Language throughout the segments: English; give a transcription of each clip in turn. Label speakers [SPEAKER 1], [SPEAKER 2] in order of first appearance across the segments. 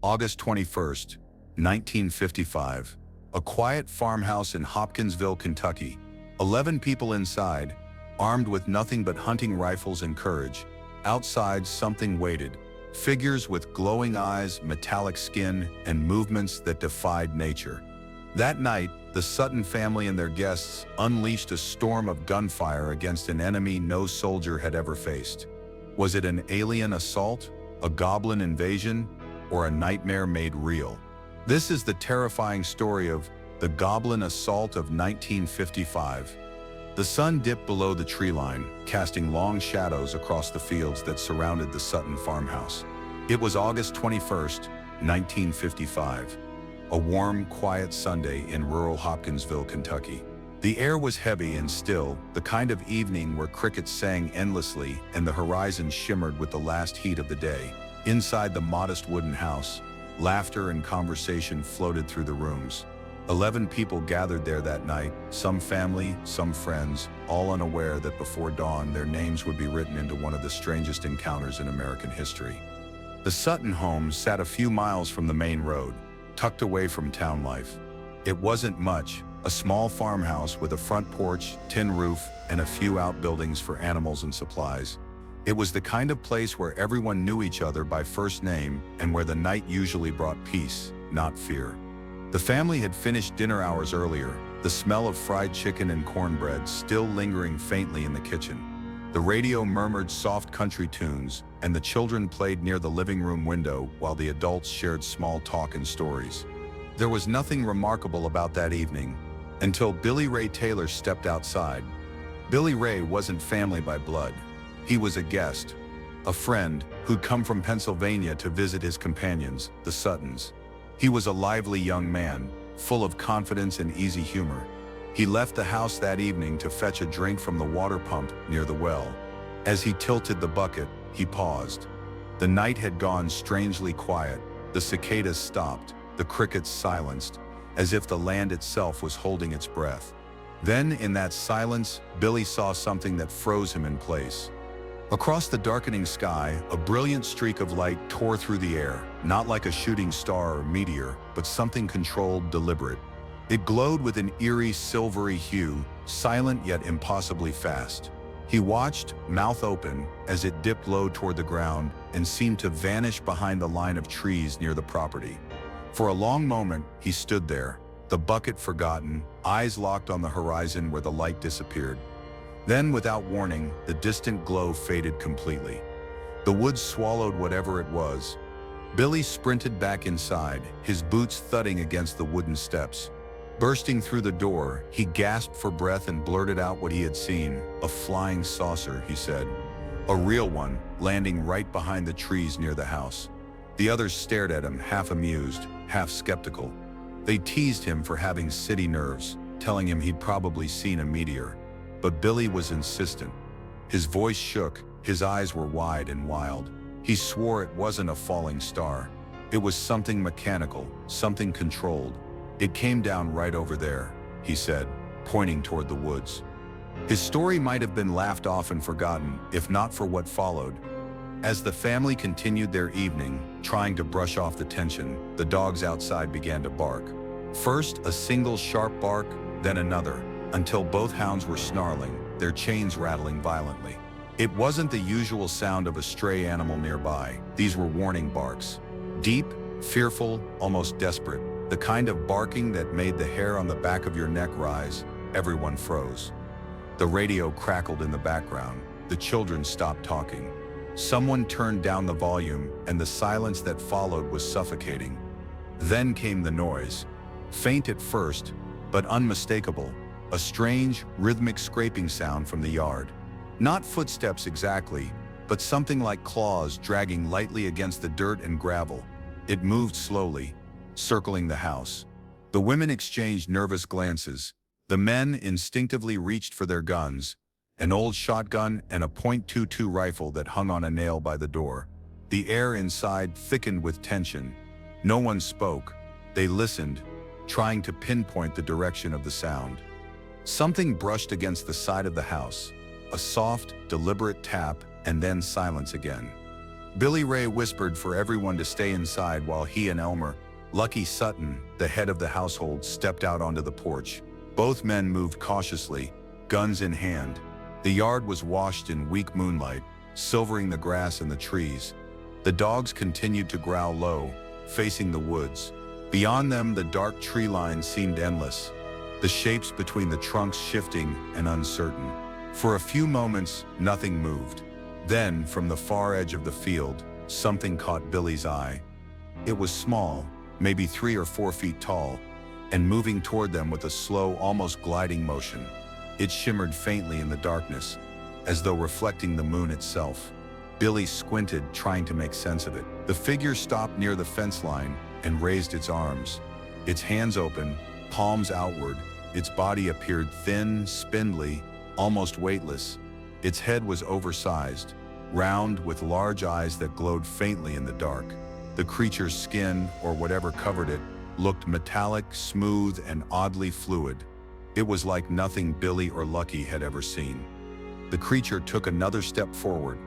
[SPEAKER 1] August 21st, 1955. A quiet farmhouse in Hopkinsville, Kentucky. 11 people inside, armed with nothing but hunting rifles and courage. Outside, something waited. Figures with glowing eyes, metallic skin, and movements that defied nature. That night, the Sutton family and their guests unleashed a storm of gunfire against an enemy no soldier had ever faced. Was it an alien assault, a goblin invasion, or a nightmare made real? This is the terrifying story of the Goblin Assault of 1955. The sun dipped below the tree line, casting long shadows across the fields that surrounded the Sutton farmhouse. It was August 21st, 1955. A warm, quiet Sunday in rural Hopkinsville, Kentucky. The air was heavy and still, the kind of evening where crickets sang endlessly and the horizon shimmered with the last heat of the day. Inside the modest wooden house, laughter and conversation floated through the rooms. 11 people gathered there that night, some family, some friends, all unaware that before dawn their names would be written into one of the strangest encounters in American history. The Sutton home sat a few miles from the main road, tucked away from town life. It wasn't much, a small farmhouse with a front porch, tin roof, and a few outbuildings for animals and supplies. It was the kind of place where everyone knew each other by first name and where the night usually brought peace, not fear. The family had finished dinner hours earlier, the smell of fried chicken and cornbread still lingering faintly in the kitchen. The radio murmured soft country tunes, and the children played near the living room window while the adults shared small talk and stories. There was nothing remarkable about that evening until Billy Ray Taylor stepped outside. Billy Ray wasn't family by blood. He was a guest, a friend who'd come from Pennsylvania to visit his companions, the Suttons. He was a lively young man, full of confidence and easy humor. He left the house that evening to fetch a drink from the water pump near the well. As he tilted the bucket, he paused. The night had gone strangely quiet. The cicadas stopped, the crickets silenced, as if the land itself was holding its breath. Then, in that silence, Billy saw something that froze him in place. Across the darkening sky, a brilliant streak of light tore through the air, not like a shooting star or meteor, but something controlled, deliberate. It glowed with an eerie, silvery hue, silent yet impossibly fast. He watched, mouth open, as it dipped low toward the ground and seemed to vanish behind the line of trees near the property. For a long moment, he stood there, the bucket forgotten, eyes locked on the horizon where the light disappeared. Then, without warning, the distant glow faded completely. The woods swallowed whatever it was. Billy sprinted back inside, his boots thudding against the wooden steps. Bursting through the door, he gasped for breath and blurted out what he had seen. A flying saucer, he said. A real one, landing right behind the trees near the house. The others stared at him, half amused, half skeptical. They teased him for having city nerves, telling him he'd probably seen a meteor. But Billy was insistent. His voice shook, his eyes were wide and wild. He swore it wasn't a falling star. It was something mechanical, something controlled. It came down right over there, he said, pointing toward the woods. His story might have been laughed off and forgotten, if not for what followed. As the family continued their evening, trying to brush off the tension, the dogs outside began to bark. First, a single sharp bark, then another, until both hounds were snarling, their chains rattling violently. It wasn't the usual sound of a stray animal nearby. These were warning barks. Deep, fearful, almost desperate. The kind of barking that made the hair on the back of your neck rise. Everyone froze. The radio crackled in the background. The children stopped talking. Someone turned down the volume, and the silence that followed was suffocating. Then came the noise. Faint at first, but unmistakable. A strange, rhythmic scraping sound from the yard. Not footsteps exactly, but something like claws dragging lightly against the dirt and gravel. It moved slowly, circling the house. The women exchanged nervous glances. The men instinctively reached for their guns, an old shotgun and a .22 rifle that hung on a nail by the door. The air inside thickened with tension. No one spoke. They listened, trying to pinpoint the direction of the sound. Something brushed against the side of the house. A soft, deliberate tap, and then silence again. Billy Ray whispered for everyone to stay inside while he and Elmer, Lucky Sutton, the head of the household, stepped out onto the porch. Both men moved cautiously, guns in hand. The yard was washed in weak moonlight, silvering the grass and the trees. The dogs continued to growl low, facing the woods. Beyond them, the dark tree line seemed endless, the shapes between the trunks shifting and uncertain. For a few moments, nothing moved. Then, from the far edge of the field, something caught Billy's eye. It was small, maybe 3 or 4 feet tall, and moving toward them with a slow, almost gliding motion. It shimmered faintly in the darkness, as though reflecting the moon itself. Billy squinted, trying to make sense of it. The figure stopped near the fence line and raised its arms. Its hands open, palms outward. Its body appeared thin, spindly, almost weightless. Its head was oversized, round, with large eyes that glowed faintly in the dark. The creature's skin, or whatever covered it, looked metallic, smooth, and oddly fluid. It was like nothing Billy or Lucky had ever seen. The creature took another step forward.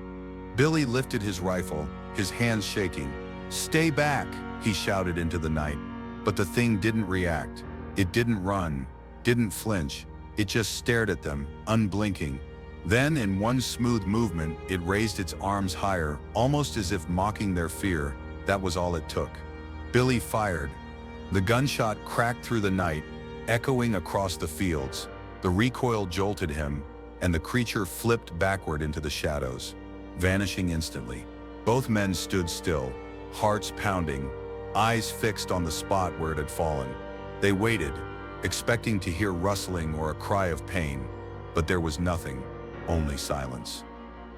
[SPEAKER 1] Billy lifted his rifle, his hands shaking. "Stay back!" he shouted into the night. But the thing didn't react. It didn't run, didn't flinch. It just stared at them, unblinking. Then, in one smooth movement, it raised its arms higher, almost as if mocking their fear. That was all it took. Billy fired. The gunshot cracked through the night, echoing across the fields. The recoil jolted him, and the creature flipped backward into the shadows, vanishing instantly. Both men stood still, hearts pounding, eyes fixed on the spot where it had fallen. They waited, expecting to hear rustling or a cry of pain, but there was nothing, only silence.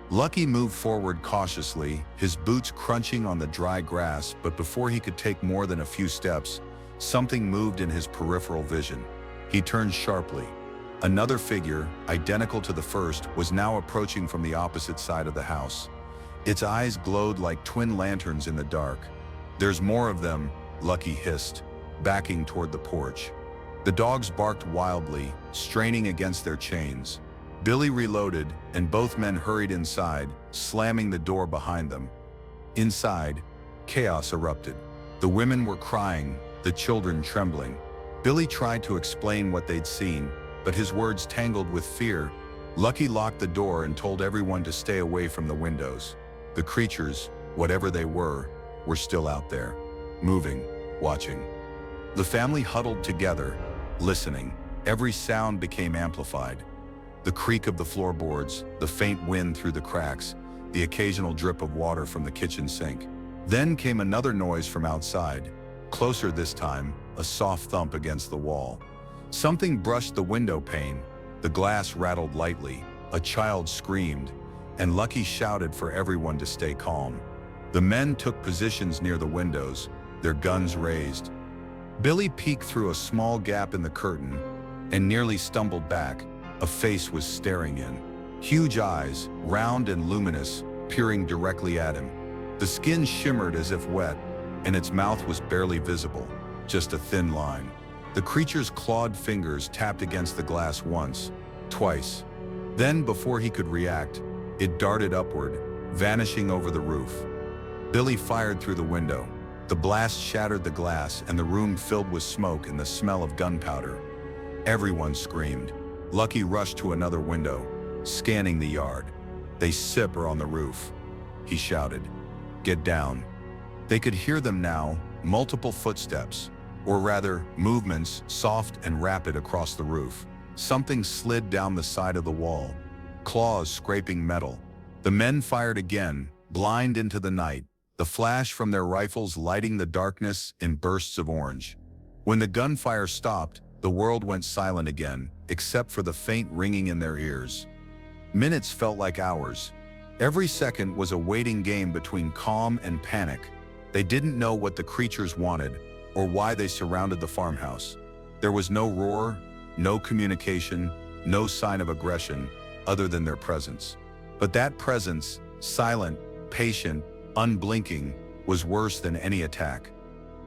[SPEAKER 1] Lucky moved forward cautiously, his boots crunching on the dry grass, but before he could take more than a few steps, something moved in his peripheral vision. He turned sharply. Another figure, identical to the first, was now approaching from the opposite side of the house. Its eyes glowed like twin lanterns in the dark. "There's more of them," Lucky hissed, backing toward the porch. The dogs barked wildly, straining against their chains. Billy reloaded, and both men hurried inside, slamming the door behind them. Inside, chaos erupted. The women were crying, the children trembling. Billy tried to explain what they'd seen, but his words tangled with fear. Lucky locked the door and told everyone to stay away from the windows. The creatures, whatever they were still out there, moving, watching. The family huddled together, listening. Every sound became amplified. The creak of the floorboards, the faint wind through the cracks, the occasional drip of water from the kitchen sink. Then came another noise from outside. Closer this time, a soft thump against the wall. Something brushed the window pane. The glass rattled lightly. A child screamed, and Lucky shouted for everyone to stay calm. The men took positions near the windows, their guns raised. Billy peeked through a small gap in the curtain and nearly stumbled back. A face was staring in. Huge eyes, round and luminous, peering directly at him. The skin shimmered as if wet, and its mouth was barely visible, just a thin line. The creature's clawed fingers tapped against the glass once, twice. Then, before he could react, it darted upward, vanishing over the roof. Billy fired through the window. The blast shattered the glass, and the room filled with smoke and the smell of gunpowder. Everyone screamed. Lucky rushed to another window, scanning the yard. "They are on the roof," he shouted. "Get down." They could hear them now, multiple footsteps, or rather, movements, soft and rapid across the roof. Something slid down the side of the wall, claws scraping metal. The men fired again, blind into the night, the flash from their rifles lighting the darkness in bursts of orange. When the gunfire stopped, the world went silent again, except for the faint ringing in their ears. Minutes felt like hours. Every second was a waiting game between calm and panic. They didn't know what the creatures wanted, or why they surrounded the farmhouse. There was no roar, no communication, no sign of aggression, other than their presence. But that presence, silent, patient, unblinking, was worse than any attack.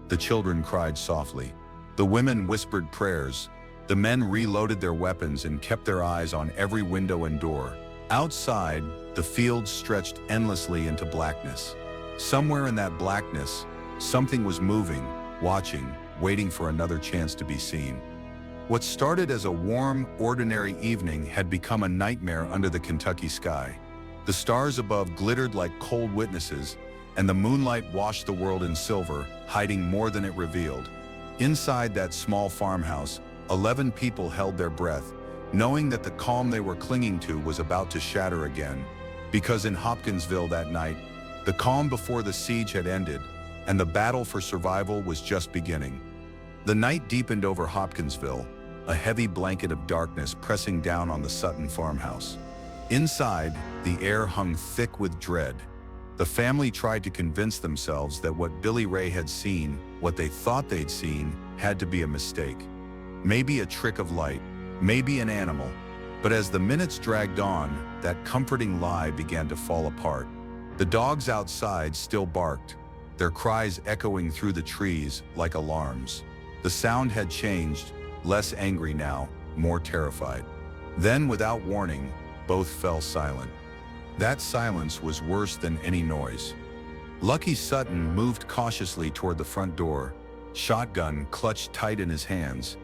[SPEAKER 1] The children cried softly. The women whispered prayers. The men reloaded their weapons and kept their eyes on every window and door. Outside, the fields stretched endlessly into blackness. Somewhere in that blackness, something was moving, watching, waiting for another chance to be seen. What started as a warm, ordinary evening had become a nightmare under the Kentucky sky. The stars above glittered like cold witnesses, and the moonlight washed the world in silver, hiding more than it revealed. Inside that small farmhouse, 11 people held their breath, knowing that the calm they were clinging to was about to shatter again. Because in Hopkinsville that night, the calm before the siege had ended, and the battle for survival was just beginning. The night deepened over Hopkinsville, a heavy blanket of darkness pressing down on the Sutton farmhouse. Inside, the air hung thick with dread. The family tried to convince themselves that what Billy Ray had seen, what they thought they'd seen, had to be a mistake. Maybe a trick of light, maybe an animal. But as the minutes dragged on, that comforting lie began to fall apart. The dogs outside still barked, their cries echoing through the trees like alarms. The sound had changed, less angry now, more terrified. Then, without warning, both fell silent. That silence was worse than any noise. Lucky Sutton moved cautiously toward the front door, shotgun clutched tight in his hands.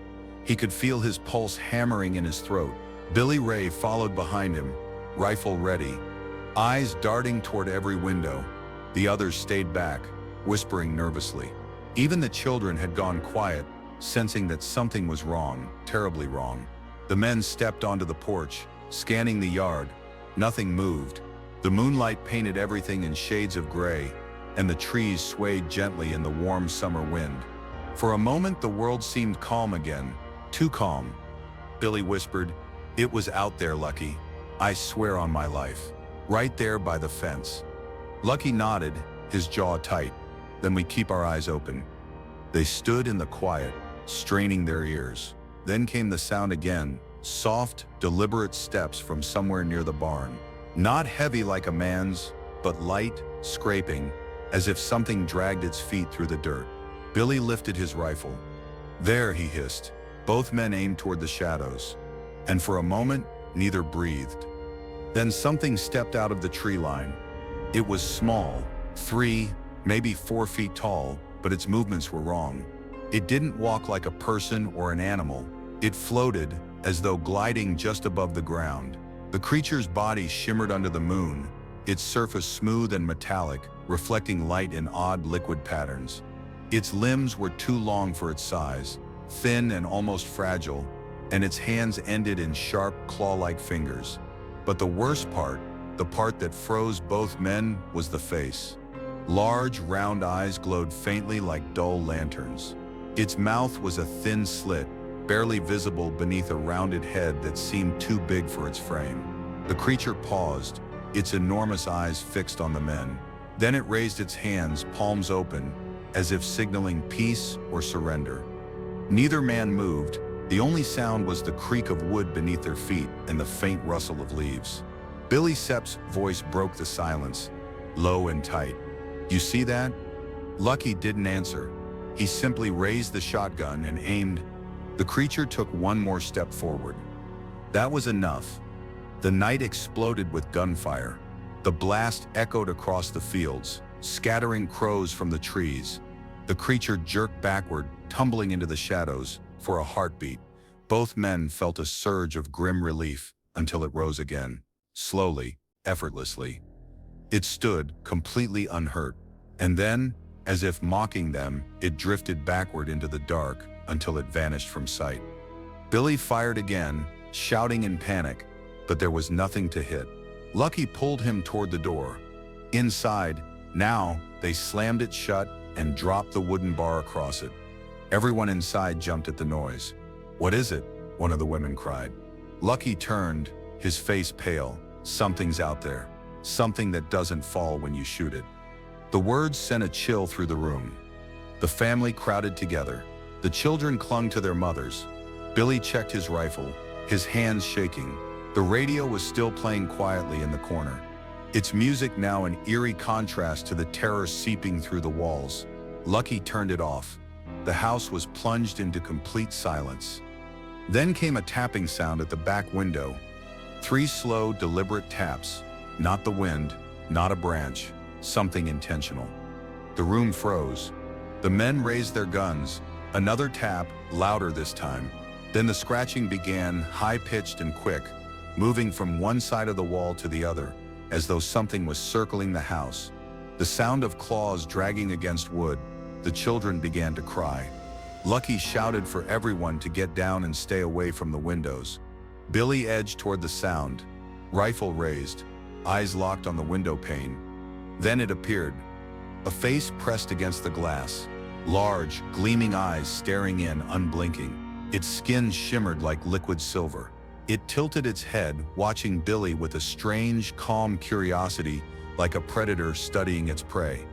[SPEAKER 1] He could feel his pulse hammering in his throat. Billy Ray followed behind him, rifle ready, eyes darting toward every window. The others stayed back, whispering nervously. Even the children had gone quiet, sensing that something was wrong, terribly wrong. The men stepped onto the porch, scanning the yard. Nothing moved. The moonlight painted everything in shades of gray, and the trees swayed gently in the warm summer wind. For a moment, the world seemed calm again, too calm. Billy whispered, "It was out there, Lucky. I swear on my life. Right there by the fence." Lucky nodded, his jaw tight. "Then we keep our eyes open." They stood in the quiet, straining their ears. Then came the sound again, soft, deliberate steps from somewhere near the barn. Not heavy like a man's, but light, scraping, as if something dragged its feet through the dirt. Billy lifted his rifle. "There," he hissed. Both men aimed toward the shadows. And for a moment, neither breathed. Then something stepped out of the tree line. It was small, 3, maybe 4 feet tall, but its movements were wrong. It didn't walk like a person or an animal. It floated, as though gliding just above the ground. The creature's body shimmered under the moon, its surface smooth and metallic, reflecting light in odd liquid patterns. Its limbs were too long for its size, thin and almost fragile, and its hands ended in sharp, claw-like fingers. But the worst part, the part that froze both men, was the face. Large, round eyes glowed faintly like dull lanterns. Its mouth was a thin slit, barely visible beneath a rounded head that seemed too big for its frame. The creature paused, its enormous eyes fixed on the men. Then it raised its hands, palms open, as if signaling peace or surrender. Neither man moved. The only sound was the creak of wood beneath their feet and the faint rustle of leaves. Billy Sepp's voice broke the silence, low and tight. "You see that?" Lucky didn't answer. He simply raised the shotgun and aimed. The creature took one more step forward. That was enough. The night exploded with gunfire. The blast echoed across the fields, scattering crows from the trees. The creature jerked backward, tumbling into the shadows. For a heartbeat, both men felt a surge of grim relief until it rose again, slowly, effortlessly. It stood, completely unhurt, and then, as if mocking them, it drifted backward into the dark until it vanished from sight. Billy fired again, shouting in panic, but there was nothing to hit. Lucky pulled him toward the door. Inside, now, they slammed it shut and dropped the wooden bar across it. Everyone inside jumped at the noise. "What is it?" one of the women cried. Lucky turned, his face pale. "Something's out there. Something that doesn't fall when you shoot it." The words sent a chill through the room. The family crowded together. The children clung to their mothers. Billy checked his rifle, his hands shaking. The radio was still playing quietly in the corner, its music now an eerie contrast to the terror seeping through the walls. Lucky turned it off. The house was plunged into complete silence. Then came a tapping sound at the back window. 3 slow, deliberate taps. Not the wind, not a branch, something intentional. The room froze. The men raised their guns. Another tap, louder this time. Then the scratching began, high-pitched and quick, moving from one side of the wall to the other, as though something was circling the house. The sound of claws dragging against wood. The children began to cry. Lucky shouted for everyone to get down and stay away from the windows. Billy edged toward the sound, rifle raised, eyes locked on the window pane. Then it appeared. A face pressed against the glass, large, gleaming eyes staring in, unblinking. Its skin shimmered like liquid silver. It tilted its head, watching Billy with a strange, calm curiosity, like a predator studying its prey.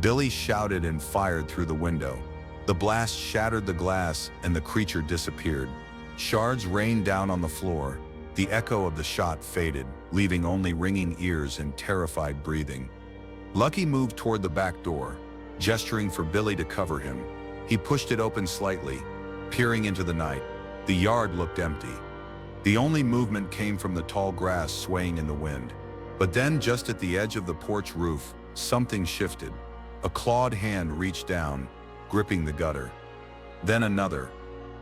[SPEAKER 1] Billy shouted and fired through the window. The blast shattered the glass and the creature disappeared. Shards rained down on the floor. The echo of the shot faded, leaving only ringing ears and terrified breathing. Lucky moved toward the back door, gesturing for Billy to cover him. He pushed it open slightly, peering into the night. The yard looked empty. The only movement came from the tall grass swaying in the wind. But then, just at the edge of the porch roof, something shifted. A clawed hand reached down, gripping the gutter. Then another.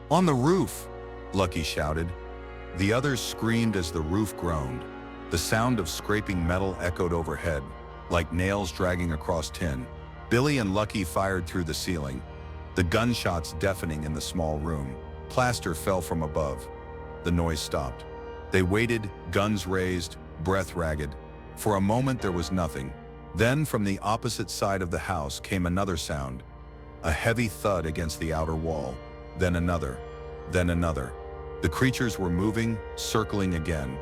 [SPEAKER 1] "On the roof!" Lucky shouted. The others screamed as the roof groaned. The sound of scraping metal echoed overhead, like nails dragging across tin. Billy and Lucky fired through the ceiling, the gunshots deafening in the small room. Plaster fell from above. The noise stopped. They waited, guns raised, breath ragged. For a moment there was nothing. Then from the opposite side of the house came another sound, a heavy thud against the outer wall. Then another. Then another. The creatures were moving, circling again.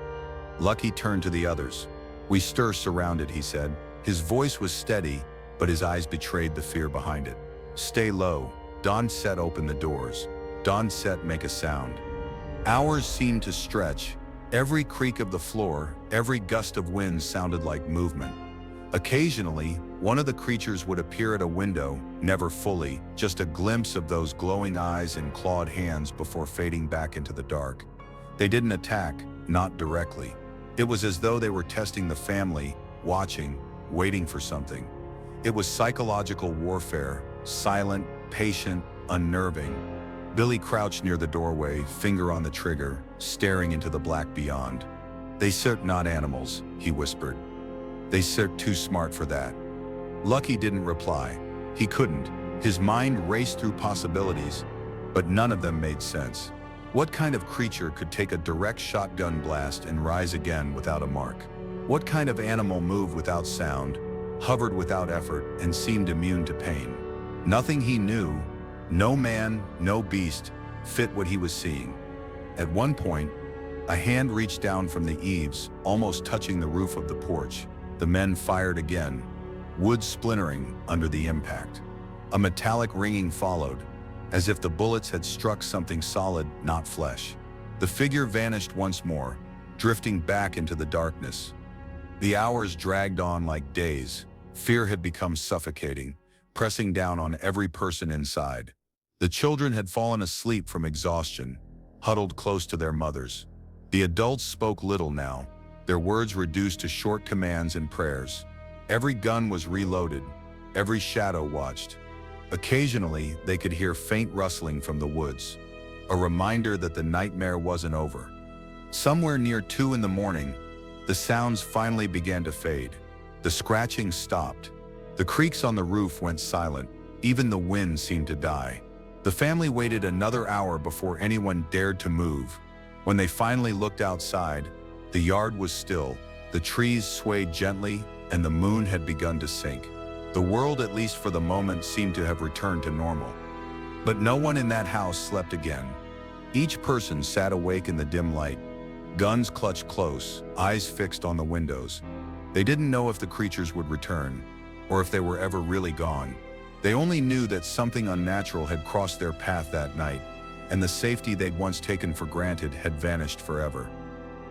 [SPEAKER 1] Lucky turned to the others. "We stir surrounded," he said. His voice was steady, but his eyes betrayed the fear behind it. "Stay low." Don set open the doors. Don set make a sound. Hours seemed to stretch. Every creak of the floor, every gust of wind sounded like movement. Occasionally, one of the creatures would appear at a window, never fully, just a glimpse of those glowing eyes and clawed hands before fading back into the dark. They didn't attack, not directly. It was as though they were testing the family, watching, waiting for something. It was psychological warfare, silent, patient, unnerving. Billy crouched near the doorway, finger on the trigger, staring into the black beyond. "They cert not animals," he whispered. "They cert too smart for that." Lucky didn't reply. He couldn't. His mind raced through possibilities, but none of them made sense. What kind of creature could take a direct shotgun blast and rise again without a mark? What kind of animal moved without sound, hovered without effort, and seemed immune to pain? Nothing he knew, no man, no beast, fit what he was seeing. At one point, a hand reached down from the eaves, almost touching the roof of the porch. The men fired again, wood splintering under the impact. A metallic ringing followed, as if the bullets had struck something solid, not flesh. The figure vanished once more, drifting back into the darkness. The hours dragged on like days. Fear had become suffocating, pressing down on every person inside. The children had fallen asleep from exhaustion, huddled close to their mothers. The adults spoke little now, their words reduced to short commands and prayers. Every gun was reloaded, every shadow watched. Occasionally, they could hear faint rustling from the woods, a reminder that the nightmare wasn't over. Somewhere near 2 in the morning, the sounds finally began to fade. The scratching stopped. The creaks on the roof went silent. Even the wind seemed to die. The family waited another hour before anyone dared to move. When they finally looked outside, the yard was still, the trees swayed gently, and the moon had begun to sink. The world, at least for the moment, seemed to have returned to normal. But no one in that house slept again. Each person sat awake in the dim light, guns clutched close, eyes fixed on the windows. They didn't know if the creatures would return, or if they were ever really gone. They only knew that something unnatural had crossed their path that night, and the safety they'd once taken for granted had vanished forever.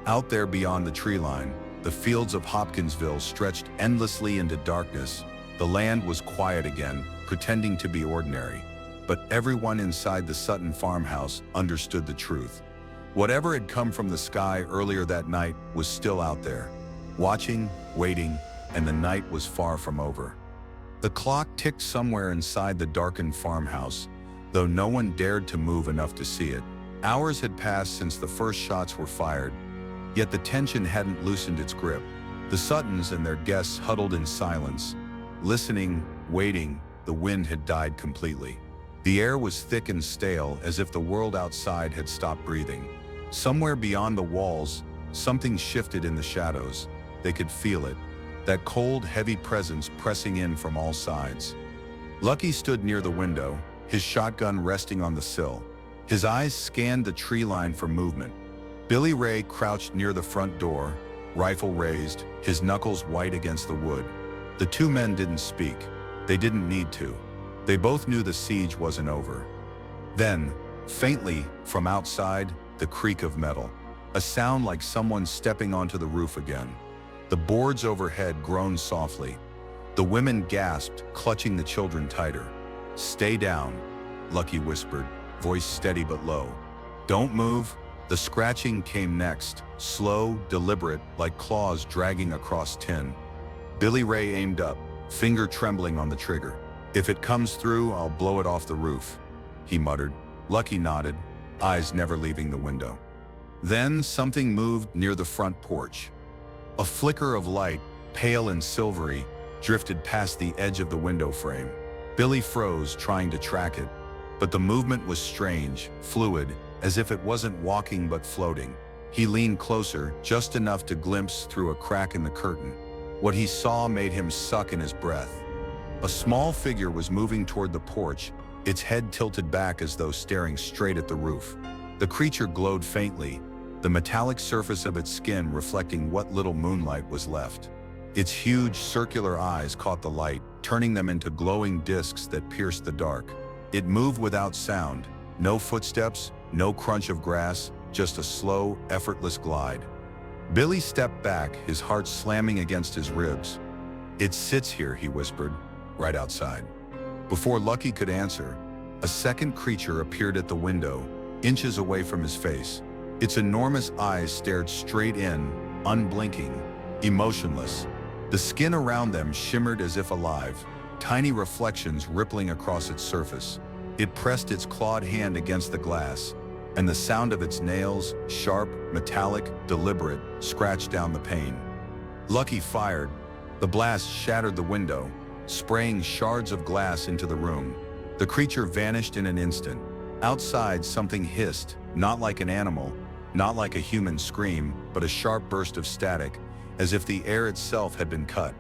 [SPEAKER 1] Out there beyond the tree line, the fields of Hopkinsville stretched endlessly into darkness. The land was quiet again, pretending to be ordinary. But everyone inside the Sutton farmhouse understood the truth. Whatever had come from the sky earlier that night was still out there, watching, waiting, and the night was far from over. The clock ticked somewhere inside the darkened farmhouse, though no one dared to move enough to see it. Hours had passed since the first shots were fired, yet the tension hadn't loosened its grip. The Suttons and their guests huddled in silence, listening, waiting. The wind had died completely. The air was thick and stale, as if the world outside had stopped breathing. Somewhere beyond the walls, something shifted in the shadows. They could feel it, that cold, heavy presence pressing in from all sides. Lucky stood near the window, his shotgun resting on the sill. His eyes scanned the tree line for movement. Billy Ray crouched near the front door, rifle raised, his knuckles white against the wood. The two men didn't speak. They didn't need to. They both knew the siege wasn't over. Then, faintly, from outside, the creak of metal. A sound like someone stepping onto the roof again. The boards overhead groaned softly. The women gasped, clutching the children tighter. "Stay down," Lucky whispered, voice steady but low. "Don't move." The scratching came next, slow, deliberate, like claws dragging across tin. Billy Ray aimed up, finger trembling on the trigger. "If it comes through, I'll blow it off the roof," he muttered. Lucky nodded, eyes never leaving the window. Then something moved near the front porch. A flicker of light, pale and silvery, drifted past the edge of the window frame. Billy froze, trying to track it, but the movement was strange, fluid, as if it wasn't walking but floating. He leaned closer, just enough to glimpse through a crack in the curtain. What he saw made him suck in his breath. A small figure was moving toward the porch, its head tilted back as though staring straight at the roof. The creature glowed faintly, the metallic surface of its skin reflecting what little moonlight was left. Its huge, circular eyes caught the light, turning them into glowing discs that pierced the dark. It moved without sound, no footsteps, no crunch of grass, just a slow, effortless glide. Billy stepped back, his heart slamming against his ribs. "It sits here," he whispered, "right outside." Before Lucky could answer, a second creature appeared at the window, inches away from his face. Its enormous eyes stared straight in, unblinking, emotionless. The skin around them shimmered as if alive, tiny reflections rippling across its surface. It pressed its clawed hand against the glass, and the sound of its nails, sharp, metallic, deliberate, scratched down the pane. Lucky fired. The blast shattered the window, spraying shards of glass into the room. The creature vanished in an instant. Outside, something hissed, not like an animal, not like a human scream, but a sharp burst of static, as if the air itself had been cut.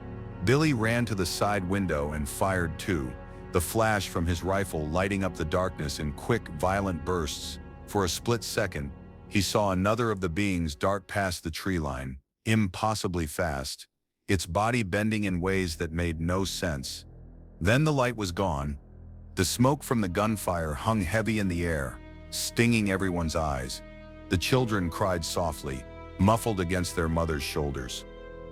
[SPEAKER 1] Billy ran to the side window and fired too, the flash from his rifle lighting up the darkness in quick, violent bursts. For a split second, he saw another of the beings dart past the tree line, impossibly fast, its body bending in ways that made no sense. Then the light was gone. The smoke from the gunfire hung heavy in the air, stinging everyone's eyes. The children cried softly, muffled against their mother's shoulders.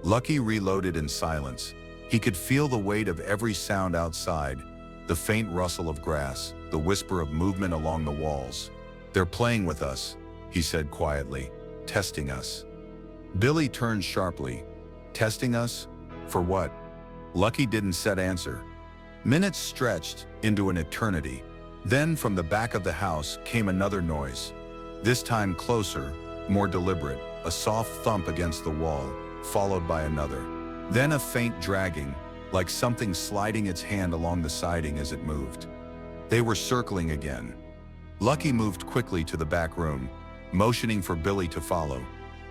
[SPEAKER 1] Lucky reloaded in silence. He could feel the weight of every sound outside, the faint rustle of grass, the whisper of movement along the walls. "They're playing with us," he said quietly, "testing us." Billy turned sharply. "Testing us? For what?" Lucky didn't set answer. Minutes stretched into an eternity. Then from the back of the house came another noise. This time closer, more deliberate, a soft thump against the wall, followed by another. Then a faint dragging, like something sliding its hand along the siding as it moved. They were circling again. Lucky moved quickly to the back room, motioning for Billy to follow.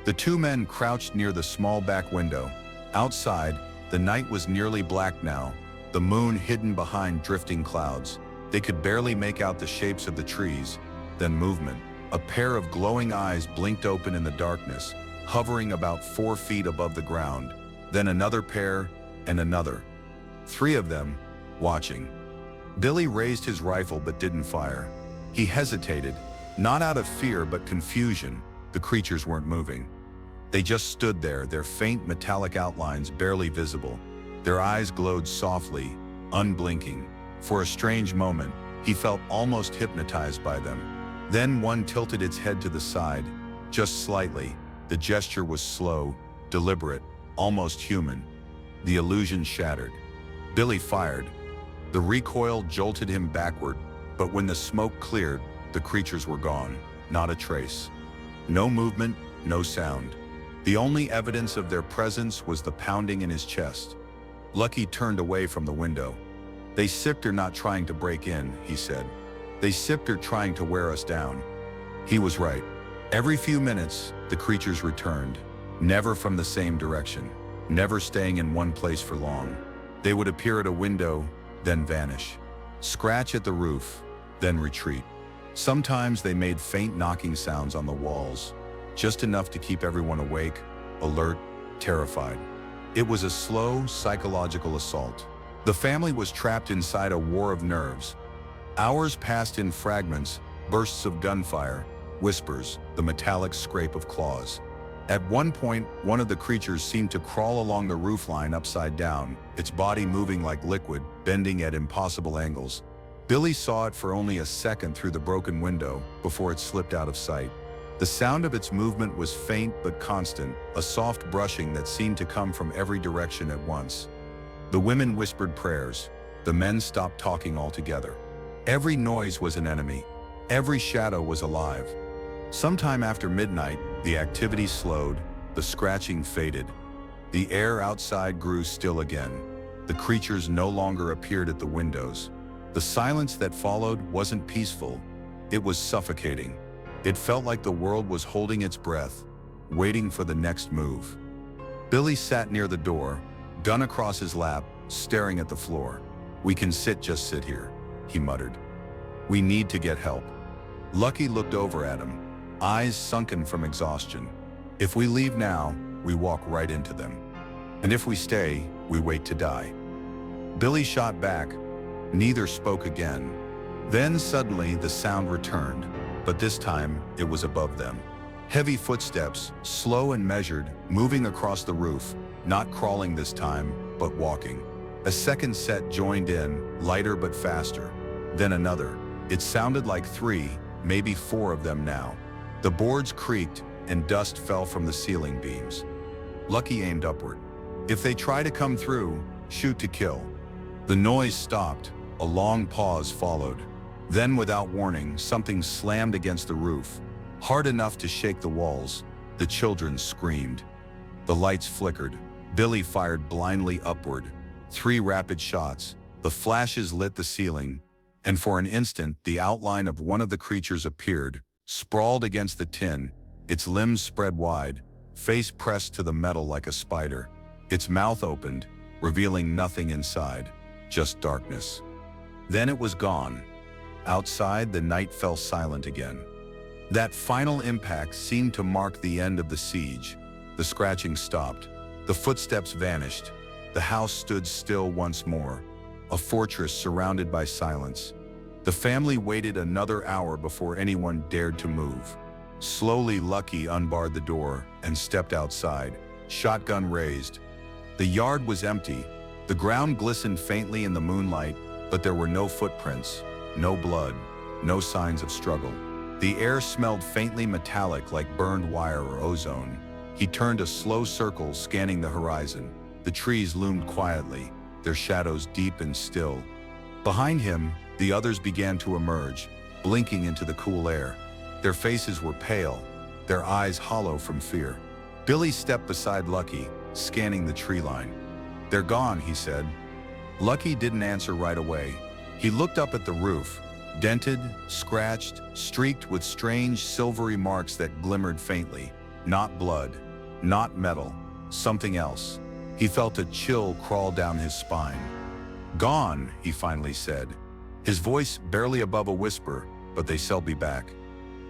[SPEAKER 1] The two men crouched near the small back window. Outside, the night was nearly black now, the moon hidden behind drifting clouds. They could barely make out the shapes of the trees. Then movement. A pair of glowing eyes blinked open in the darkness, hovering about 4 feet above the ground. Then another pair, and another. 3 of them, watching. Billy raised his rifle but didn't fire. He hesitated, not out of fear but confusion. The creatures weren't moving. They just stood there, their faint metallic outlines barely visible. Their eyes glowed softly, unblinking. For a strange moment, he felt almost hypnotized by them. Then one tilted its head to the side, just slightly. The gesture was slow, deliberate, almost human. The illusion shattered. Billy fired. The recoil jolted him backward, but when the smoke cleared, the creatures were gone, not a trace. No movement, no sound. The only evidence of their presence was the pounding in his chest. Lucky turned away from the window. "They sipped her not trying to break in," he said. "They sipped her trying to wear us down." He was right. Every few minutes, the creatures returned, never from the same direction, never staying in one place for long. They would appear at a window, then vanish. Scratch at the roof, then retreat. Sometimes they made faint knocking sounds on the walls, just enough to keep everyone awake, alert, terrified. It was a slow, psychological assault. The family was trapped inside a war of nerves. Hours passed in fragments, bursts of gunfire, whispers, the metallic scrape of claws. At one point, one of the creatures seemed to crawl along the roofline upside down, its body moving like liquid, bending at impossible angles. Billy saw it for only a second through the broken window before it slipped out of sight. The sound of its movement was faint but constant, a soft brushing that seemed to come from every direction at once. The women whispered prayers. The men stopped talking altogether. Every noise was an enemy. Every shadow was alive. Sometime after midnight, the activity slowed, the scratching faded. The air outside grew still again. The creatures no longer appeared at the windows. The silence that followed wasn't peaceful. It was suffocating. It felt like the world was holding its breath, waiting for the next move. Billy sat near the door, gun across his lap, staring at the floor. "We can just sit here," he muttered. "We need to get help." Lucky looked over at him, eyes sunken from exhaustion. "If we leave now, we walk right into them. And if we stay, we wait to die." Billy shot back. Neither spoke again. Then suddenly the sound returned, but this time it was above them. Heavy footsteps, slow and measured, moving across the roof, not crawling this time, but walking. A second set joined in, lighter but faster. Then another. It sounded like 3, maybe 4 of them now. The boards creaked and dust fell from the ceiling beams. Lucky aimed upward. "If they try to come through, shoot to kill." The noise stopped. A long pause followed. Then, without warning, something slammed against the roof, hard enough to shake the walls. The children screamed. The lights flickered. Billy fired blindly upward. 3 rapid shots. The flashes lit the ceiling, and for an instant the outline of one of the creatures appeared, sprawled against the tin, its limbs spread wide, face pressed to the metal like a spider. Its mouth opened, revealing nothing inside, just darkness. Then it was gone. Outside, the night fell silent again. That final impact seemed to mark the end of the siege. The scratching stopped. The footsteps vanished. The house stood still once more, a fortress surrounded by silence. The family waited another hour before anyone dared to move. Slowly, Lucky unbarred the door and stepped outside, shotgun raised. The yard was empty. The ground glistened faintly in the moonlight, but there were no footprints, no blood, no signs of struggle. The air smelled faintly metallic like burned wire or ozone. He turned a slow circle, scanning the horizon. The trees loomed quietly, their shadows deep and still. Behind him, the others began to emerge, blinking into the cool air. Their faces were pale, their eyes hollow from fear. Billy stepped beside Lucky, scanning the tree line. "They're gone," he said. Lucky didn't answer right away. He looked up at the roof, dented, scratched, streaked with strange silvery marks that glimmered faintly. Not blood, not metal, something else. He felt a chill crawl down his spine. "Gone," he finally said, his voice barely above a whisper, "but they shall be back."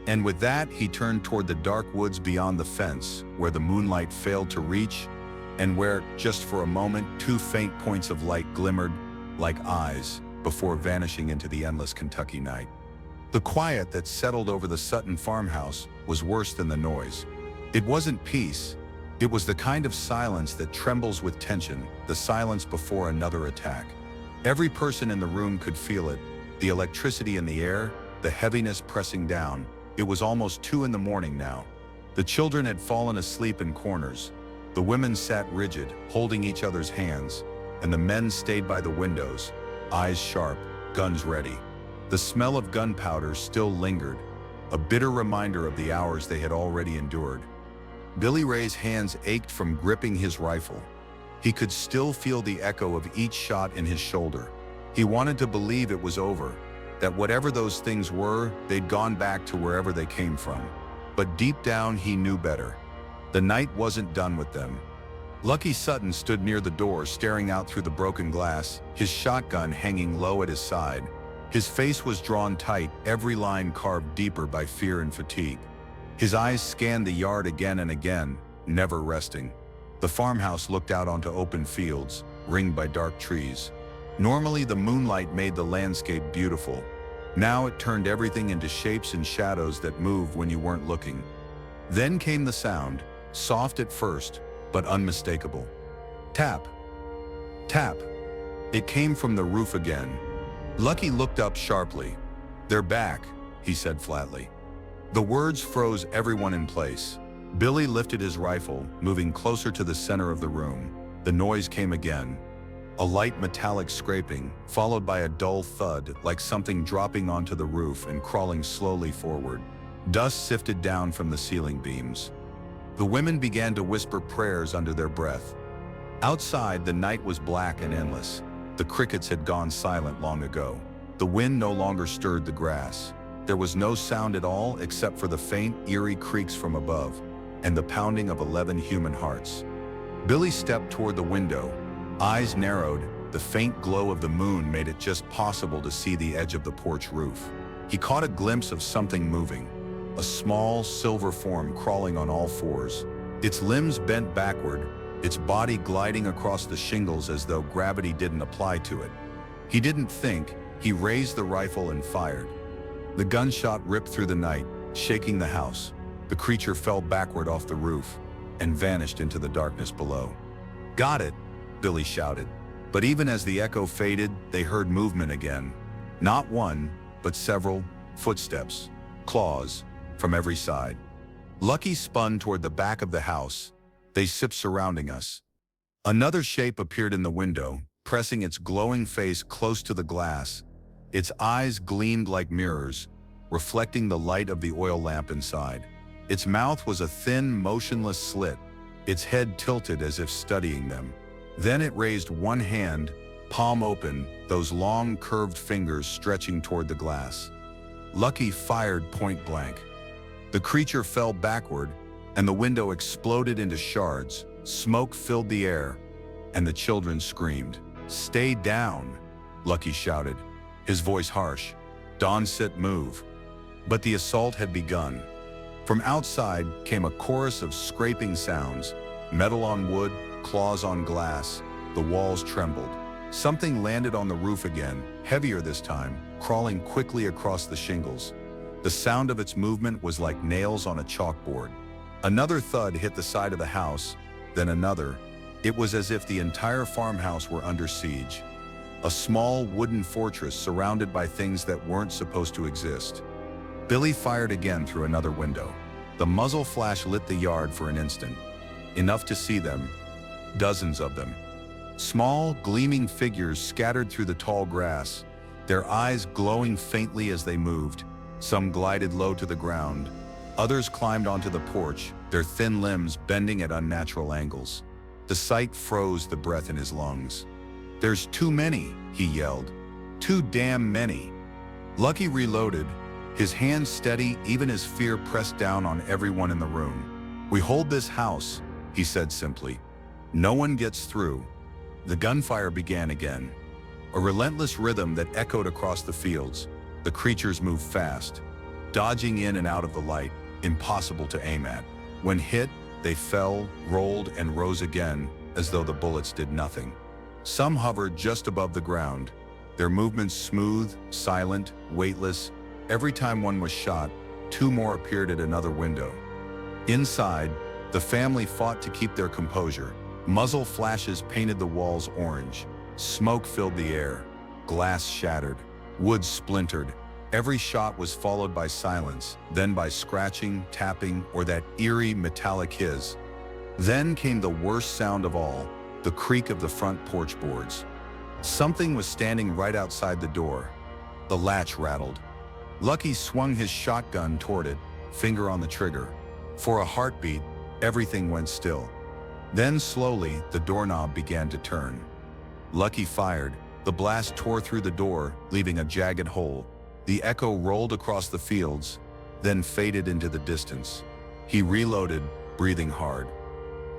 [SPEAKER 1] And with that, he turned toward the dark woods beyond the fence, where the moonlight failed to reach, and where, just for a moment, 2 faint points of light glimmered, like eyes, before vanishing into the endless Kentucky night. The quiet that settled over the Sutton farmhouse was worse than the noise. It wasn't peace. It was the kind of silence that trembles with tension, the silence before another attack. Every person in the room could feel it, the electricity in the air, the heaviness pressing down. It was almost 2 in the morning now. The children had fallen asleep in corners. The women sat rigid, holding each other's hands, and the men stayed by the windows, eyes sharp, guns ready. The smell of gunpowder still lingered, a bitter reminder of the hours they had already endured. Billy Ray's hands ached from gripping his rifle. He could still feel the echo of each shot in his shoulder. He wanted to believe it was over, that whatever those things were, they'd gone back to wherever they came from. But deep down, he knew better. The night wasn't done with them. Lucky Sutton stood near the door, staring out through the broken glass, his shotgun hanging low at his side. His face was drawn tight, every line carved deeper by fear and fatigue. His eyes scanned the yard again and again, never resting. The farmhouse looked out onto open fields, ringed by dark trees. Normally, the moonlight made the landscape beautiful. Now it turned everything into shapes and shadows that moved when you weren't looking. Then came the sound, soft at first, but unmistakable. Tap. Tap. It came from the roof again. Lucky looked up sharply. "They're back," he said flatly. The words froze everyone in place. Billy lifted his rifle, moving closer to the center of the room. The noise came again. A light metallic scraping, followed by a dull thud, like something dropping onto the roof and crawling slowly forward. Dust sifted down from the ceiling beams. The women began to whisper prayers under their breath. Outside, the night was black and endless. The crickets had gone silent long ago. The wind no longer stirred the grass. There was no sound at all except for the faint, eerie creaks from above and the pounding of 11 human hearts. Billy stepped toward the window. Eyes narrowed, the faint glow of the moon made it just possible to see the edge of the porch roof. He caught a glimpse of something moving, a small, silver form crawling on all fours. Its limbs bent backward, its body gliding across the shingles as though gravity didn't apply to it. He didn't think, he raised the rifle and fired. The gunshot ripped through the night, shaking the house. The creature fell backward off the roof and vanished into the darkness below. "Got it," Billy shouted. But even as the echo faded, they heard movement again. Not one, but several, footsteps, claws, from every side. Lucky spun toward the back of the house. "They sip surrounding us." Another shape appeared in the window, pressing its glowing face close to the glass. Its eyes gleamed like mirrors, reflecting the light of the oil lamp inside. Its mouth was a thin, motionless slit, its head tilted as if studying them. Then it raised one hand, palm open, those long, curved fingers stretching toward the glass. Lucky fired point blank. The creature fell backward, and the window exploded into shards. Smoke filled the air, and the children screamed. "Stay down," Lucky shouted, his voice harsh. "Don't sit, move." But the assault had begun. From outside came a chorus of scraping sounds, metal on wood, claws on glass. The walls trembled. Something landed on the roof again, heavier this time, crawling quickly across the shingles. The sound of its movement was like nails on a chalkboard. Another thud hit the side of the house, then another. It was as if the entire farmhouse were under siege. A small wooden fortress surrounded by things that weren't supposed to exist. Billy fired again through another window. The muzzle flash lit the yard for an instant. Enough to see them. Dozens of them. Small, gleaming figures scattered through the tall grass, their eyes glowing faintly as they moved. Some glided low to the ground. Others climbed onto the porch, their thin limbs bending at unnatural angles. The sight froze the breath in his lungs. "There's too many," he yelled. "Too damn many." Lucky reloaded, his hands steady even as fear pressed down on everyone in the room. "We hold this house," he said simply. "No one gets through." The gunfire began again, a relentless rhythm that echoed across the fields. The creatures moved fast, dodging in and out of the light, impossible to aim at. When hit, they fell, rolled, and rose again, as though the bullets did nothing. Some hovered just above the ground, their movements smooth, silent, weightless. Every time one was shot, two more appeared at another window. Inside, the family fought to keep their composure. Muzzle flashes painted the walls orange. Smoke filled the air. Glass shattered. Wood splintered. Every shot was followed by silence, then by scratching, tapping, or that eerie metallic hiss. Then came the worst sound of all, the creak of the front porch boards. Something was standing right outside the door. The latch rattled. Lucky swung his shotgun toward it, finger on the trigger. For a heartbeat, everything went still. Then slowly, the doorknob began to turn. Lucky fired. The blast tore through the door, leaving a jagged hole. The echo rolled across the fields, then faded into the distance. He reloaded, breathing hard.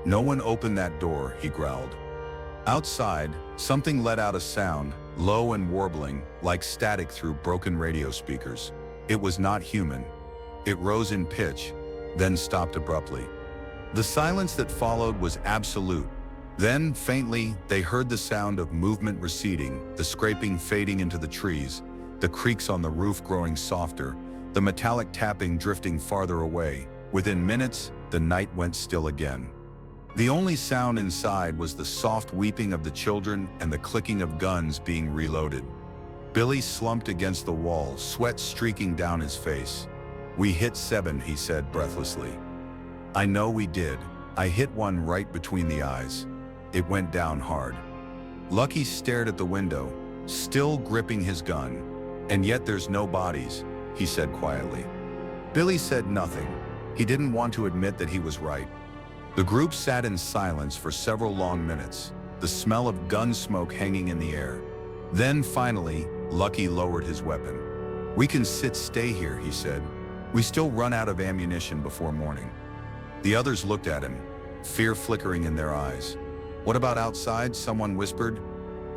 [SPEAKER 1] "No one opened that door," he growled. Outside, something let out a sound, low and warbling, like static through broken radio speakers. It was not human. It rose in pitch, then stopped abruptly. The silence that followed was absolute. Then, faintly, they heard the sound of movement receding, the scraping fading into the trees, the creaks on the roof growing softer, the metallic tapping drifting farther away. Within minutes, the night went still again. The only sound inside was the soft weeping of the children and the clicking of guns being reloaded. Billy slumped against the wall, sweat streaking down his face. "We hit 7, he said breathlessly. "I know we did. I hit one right between the eyes. It went down hard." Lucky stared at the window, still gripping his gun. "And yet there's no bodies," he said quietly. Billy said nothing. He didn't want to admit that he was right. The group sat in silence for several long minutes, the smell of gun smoke hanging in the air. Then finally, Lucky lowered his weapon. "We can stay here," he said. "We still run out of ammunition before morning." The others looked at him, fear flickering in their eyes. "What about outside?" someone whispered.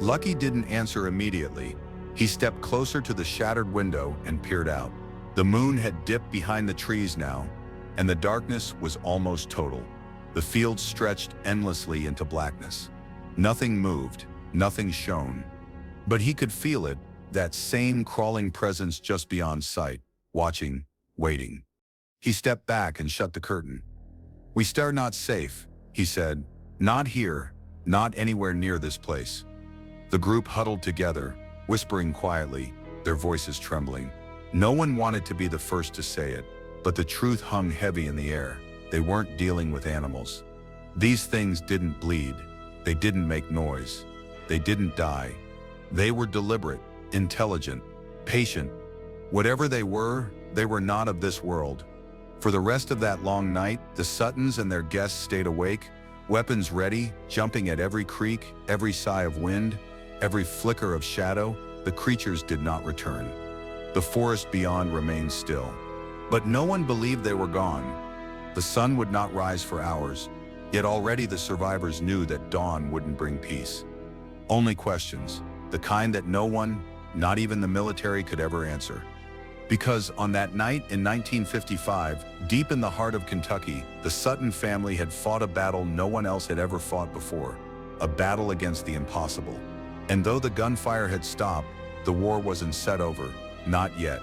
[SPEAKER 1] Lucky didn't answer immediately. He stepped closer to the shattered window and peered out. The moon had dipped behind the trees now, and the darkness was almost total. The field stretched endlessly into blackness. Nothing moved, nothing shone. But he could feel it, that same crawling presence just beyond sight, watching, waiting. He stepped back and shut the curtain. "We are not safe," he said. "Not here, not anywhere near this place." The group huddled together, whispering quietly, their voices trembling. No one wanted to be the first to say it, but the truth hung heavy in the air. They weren't dealing with animals. These things didn't bleed. They didn't make noise. They didn't die. They were deliberate, intelligent, patient. Whatever they were not of this world. For the rest of that long night, the Suttons and their guests stayed awake, weapons ready, jumping at every creak, every sigh of wind, every flicker of shadow. The creatures did not return. The forest beyond remained still. But no one believed they were gone. The sun would not rise for hours, yet already the survivors knew that dawn wouldn't bring peace. Only questions, the kind that no one, not even the military, could ever answer. Because on that night in 1955, deep in the heart of Kentucky, the Sutton family had fought a battle no one else had ever fought before, a battle against the impossible. And though the gunfire had stopped, the war wasn't set over, not yet.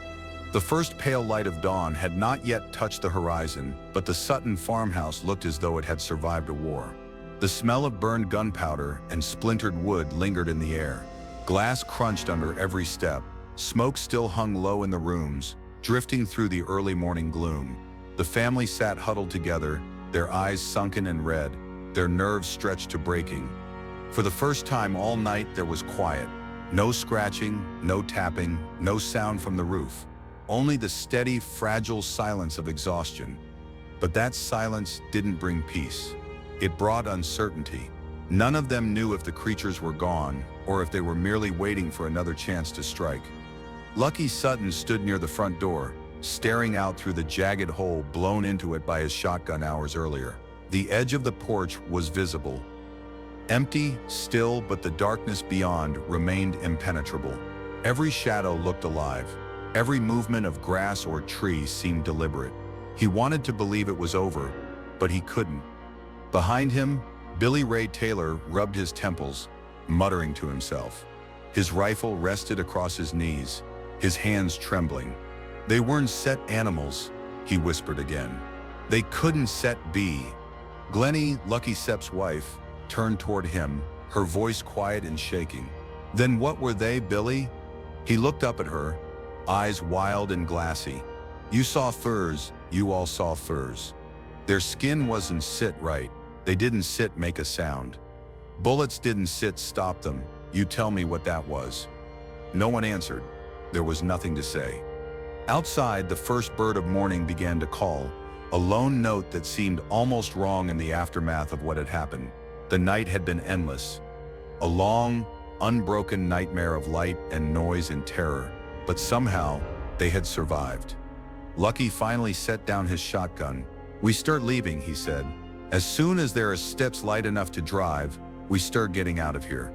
[SPEAKER 1] The first pale light of dawn had not yet touched the horizon, but the Sutton farmhouse looked as though it had survived a war. The smell of burned gunpowder and splintered wood lingered in the air. Glass crunched under every step. Smoke still hung low in the rooms, drifting through the early morning gloom. The family sat huddled together, their eyes sunken and red, their nerves stretched to breaking. For the first time all night there was quiet. No scratching, no tapping, no sound from the roof. Only the steady, fragile silence of exhaustion. But that silence didn't bring peace. It brought uncertainty. None of them knew if the creatures were gone, or if they were merely waiting for another chance to strike. Lucky Sutton stood near the front door, staring out through the jagged hole blown into it by his shotgun hours earlier. The edge of the porch was visible. Empty, still, but the darkness beyond remained impenetrable. Every shadow looked alive. Every movement of grass or tree seemed deliberate. He wanted to believe it was over, but he couldn't. Behind him, Billy Ray Taylor rubbed his temples, muttering to himself. His rifle rested across his knees, his hands trembling. "They weren't set animals," he whispered again. "They couldn't set be." Glennie, Lucky Sep's wife, turned toward him, her voice quiet and shaking. "Then what were they, Billy?" He looked up at her, eyes wild and glassy. "You saw furs, you all saw furs. Their skin wasn't sit right. They didn't sit make a sound. Bullets didn't sit stop them. You tell me what that was. No one answered. There was nothing to say. Outside, the first bird of morning began to call, a lone note that seemed almost wrong in the aftermath of what had happened. The night had been endless. A long, unbroken nightmare of light and noise and terror, but somehow they had survived. Lucky finally set down his shotgun. "We start leaving," he said. "As soon as there are steps light enough to drive, we start getting out of here."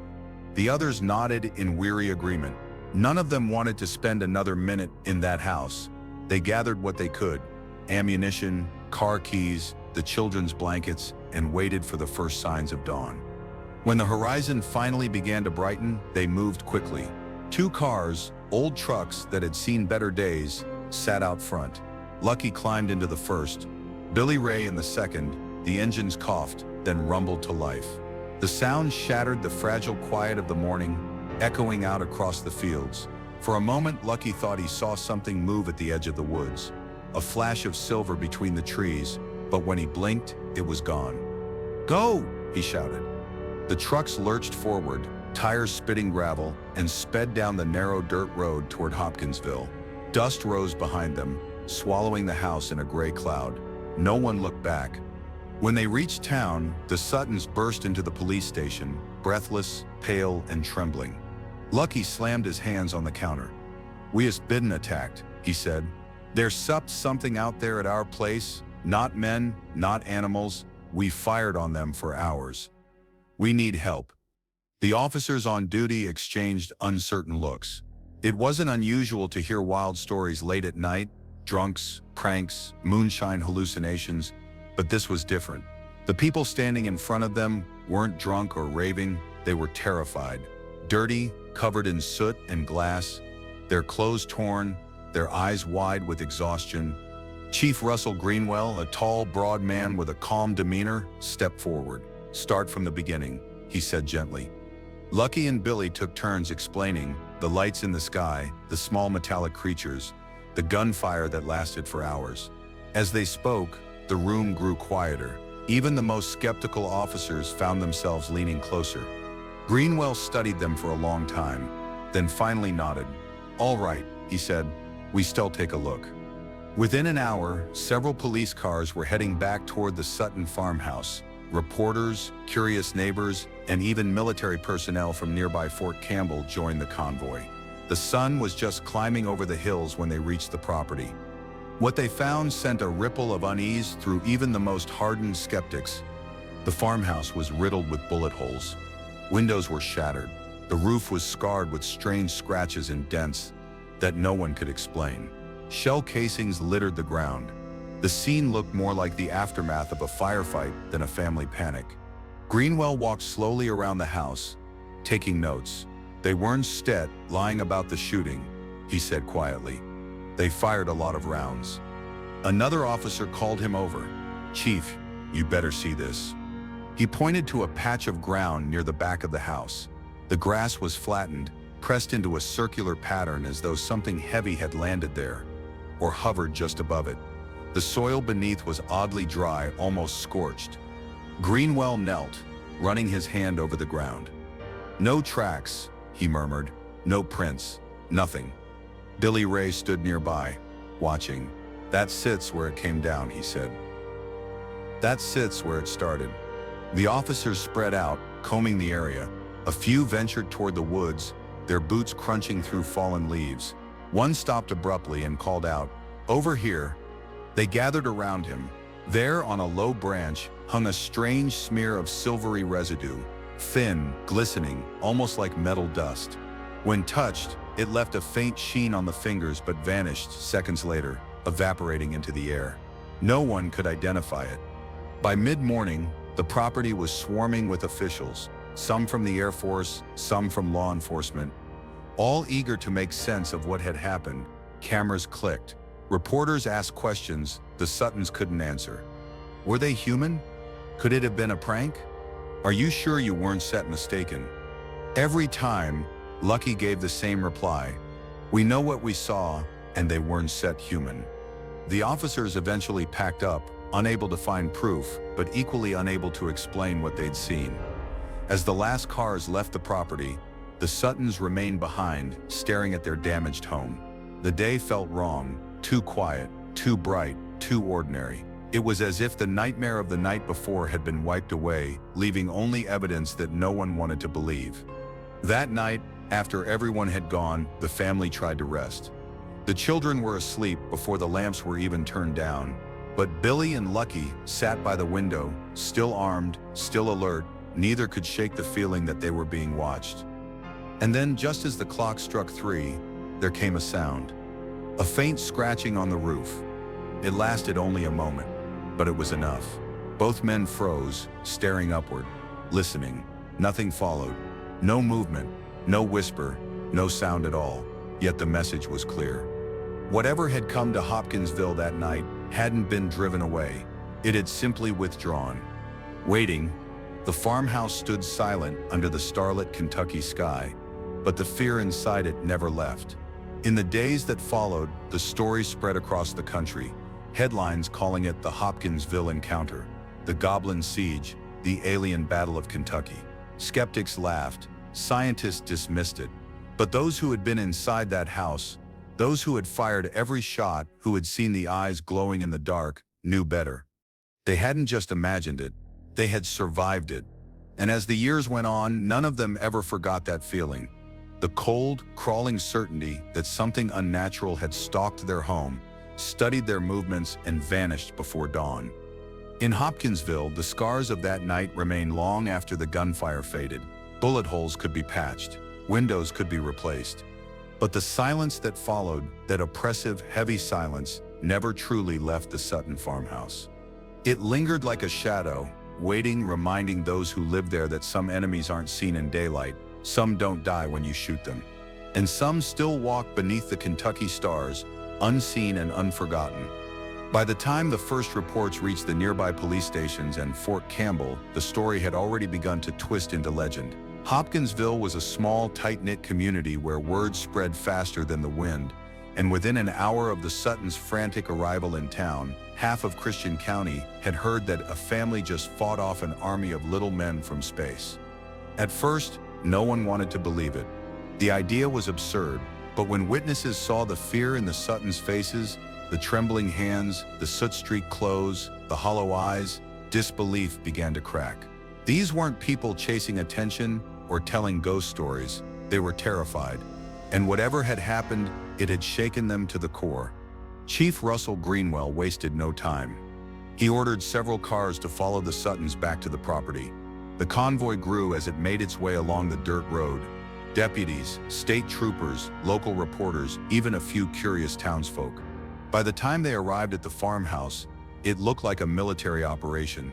[SPEAKER 1] The others nodded in weary agreement. None of them wanted to spend another minute in that house. They gathered what they could: ammunition, car keys, the children's blankets, and waited for the first signs of dawn. When the horizon finally began to brighten, they moved quickly. 2 cars, old trucks that had seen better days, sat out front. Lucky climbed into the first. Billy Ray in the second. The engines coughed, then rumbled to life. The sound shattered the fragile quiet of the morning, echoing out across the fields. For a moment, Lucky thought he saw something move at the edge of the woods. A flash of silver between the trees, but when he blinked, it was gone. "Go!" he shouted. The trucks lurched forward, tires spitting gravel, and sped down the narrow dirt road toward Hopkinsville. Dust rose behind them, swallowing the house in a gray cloud. No one looked back. When they reached town, the Suttons burst into the police station, breathless, pale, and trembling. Lucky slammed his hands on the counter. "We has been attacked," he said. "There's something out there at our place. Not men, not animals. We fired on them for hours. We need help." The officers on duty exchanged uncertain looks. It wasn't unusual to hear wild stories late at night, drunks, pranks, moonshine hallucinations, but this was different. The people standing in front of them weren't drunk or raving, they were terrified. Dirty, covered in soot and glass, their clothes torn, their eyes wide with exhaustion. Chief Russell Greenwell, a tall, broad man with a calm demeanor, stepped forward. "Start from the beginning," he said gently. Lucky and Billy took turns explaining: the lights in the sky, the small metallic creatures, the gunfire that lasted for hours. As they spoke, the room grew quieter. Even the most skeptical officers found themselves leaning closer. Greenwell studied them for a long time, then finally nodded. "All right," he said, "we still take a look." Within an hour, several police cars were heading back toward the Sutton farmhouse. Reporters, curious neighbors, and even military personnel from nearby Fort Campbell joined the convoy. The sun was just climbing over the hills when they reached the property. What they found sent a ripple of unease through even the most hardened skeptics. The farmhouse was riddled with bullet holes. Windows were shattered. The roof was scarred with strange scratches and dents that no one could explain. Shell casings littered the ground. The scene looked more like the aftermath of a firefight than a family panic. Greenwell walked slowly around the house, taking notes. "They weren't lying about the shooting," he said quietly. "They fired a lot of rounds." Another officer called him over. "Chief, you better see this." He pointed to a patch of ground near the back of the house. The grass was flattened, pressed into a circular pattern as though something heavy had landed there, or hovered just above it. The soil beneath was oddly dry, almost scorched. Greenwell knelt, running his hand over the ground. "No tracks," he murmured. "No prints. Nothing." Billy Ray stood nearby, watching. "That sits where it came down," he said. "That sits where it started." The officers spread out, combing the area. A few ventured toward the woods, their boots crunching through fallen leaves. One stopped abruptly and called out, "Over here." They gathered around him. There, on a low branch, hung a strange smear of silvery residue, thin, glistening, almost like metal dust. When touched, it left a faint sheen on the fingers but vanished seconds later, evaporating into the air. No one could identify it. By mid-morning, the property was swarming with officials, some from the Air Force, some from law enforcement, all eager to make sense of what had happened. Cameras clicked. Reporters asked questions the Suttons couldn't answer. Were they human? Could it have been a prank? Are you sure you weren't mistaken? Every time, Lucky gave the same reply. We know what we saw, and they weren't human. The officers eventually packed up, unable to find proof, but equally unable to explain what they'd seen. As the last cars left the property, the Suttons remained behind, staring at their damaged home. The day felt wrong, too quiet, too bright, too ordinary. It was as if the nightmare of the night before had been wiped away, leaving only evidence that no one wanted to believe. That night, after everyone had gone, the family tried to rest. The children were asleep before the lamps were even turned down, but Billy and Lucky sat by the window, still armed, still alert. Neither could shake the feeling that they were being watched. And then, just as the clock struck 3, there came a sound. A faint scratching on the roof. It lasted only a moment, but it was enough. Both men froze, staring upward, listening. Nothing followed. No movement, no whisper, no sound at all. Yet the message was clear. Whatever had come to Hopkinsville that night hadn't been driven away. It had simply withdrawn. Waiting, the farmhouse stood silent under the starlit Kentucky sky, but the fear inside it never left. In the days that followed, the story spread across the country, headlines calling it the Hopkinsville Encounter, the Goblin Siege, the Alien Battle of Kentucky. Skeptics laughed, scientists dismissed it, but those who had been inside that house, those who had fired every shot, who had seen the eyes glowing in the dark, knew better. They hadn't just imagined it, they had survived it. And as the years went on, none of them ever forgot that feeling. The cold, crawling certainty that something unnatural had stalked their home, studied their movements, and vanished before dawn. In Hopkinsville, the scars of that night remained long after the gunfire faded. Bullet holes could be patched, windows could be replaced. But the silence that followed, that oppressive, heavy silence, never truly left the Sutton farmhouse. It lingered like a shadow, waiting, reminding those who live there that some enemies aren't seen in daylight, some don't die when you shoot them, and some still walk beneath the Kentucky stars, unseen and unforgotten. By the time the first reports reached the nearby police stations and Fort Campbell, the story had already begun to twist into legend. Hopkinsville was a small, tight-knit community where word spread faster than the wind, and within an hour of the Suttons' frantic arrival in town, half of Christian County had heard that a family just fought off an army of little men from space. At first, no one wanted to believe it. The idea was absurd, but when witnesses saw the fear in the Suttons' faces, the trembling hands, the soot-streaked clothes, the hollow eyes, disbelief began to crack. These weren't people chasing attention or telling ghost stories. They were terrified. And whatever had happened, it had shaken them to the core. Chief Russell Greenwell wasted no time. He ordered several cars to follow the Suttons back to the property. The convoy grew as it made its way along the dirt road. Deputies, state troopers, local reporters, even a few curious townsfolk. By the time they arrived at the farmhouse, it looked like a military operation.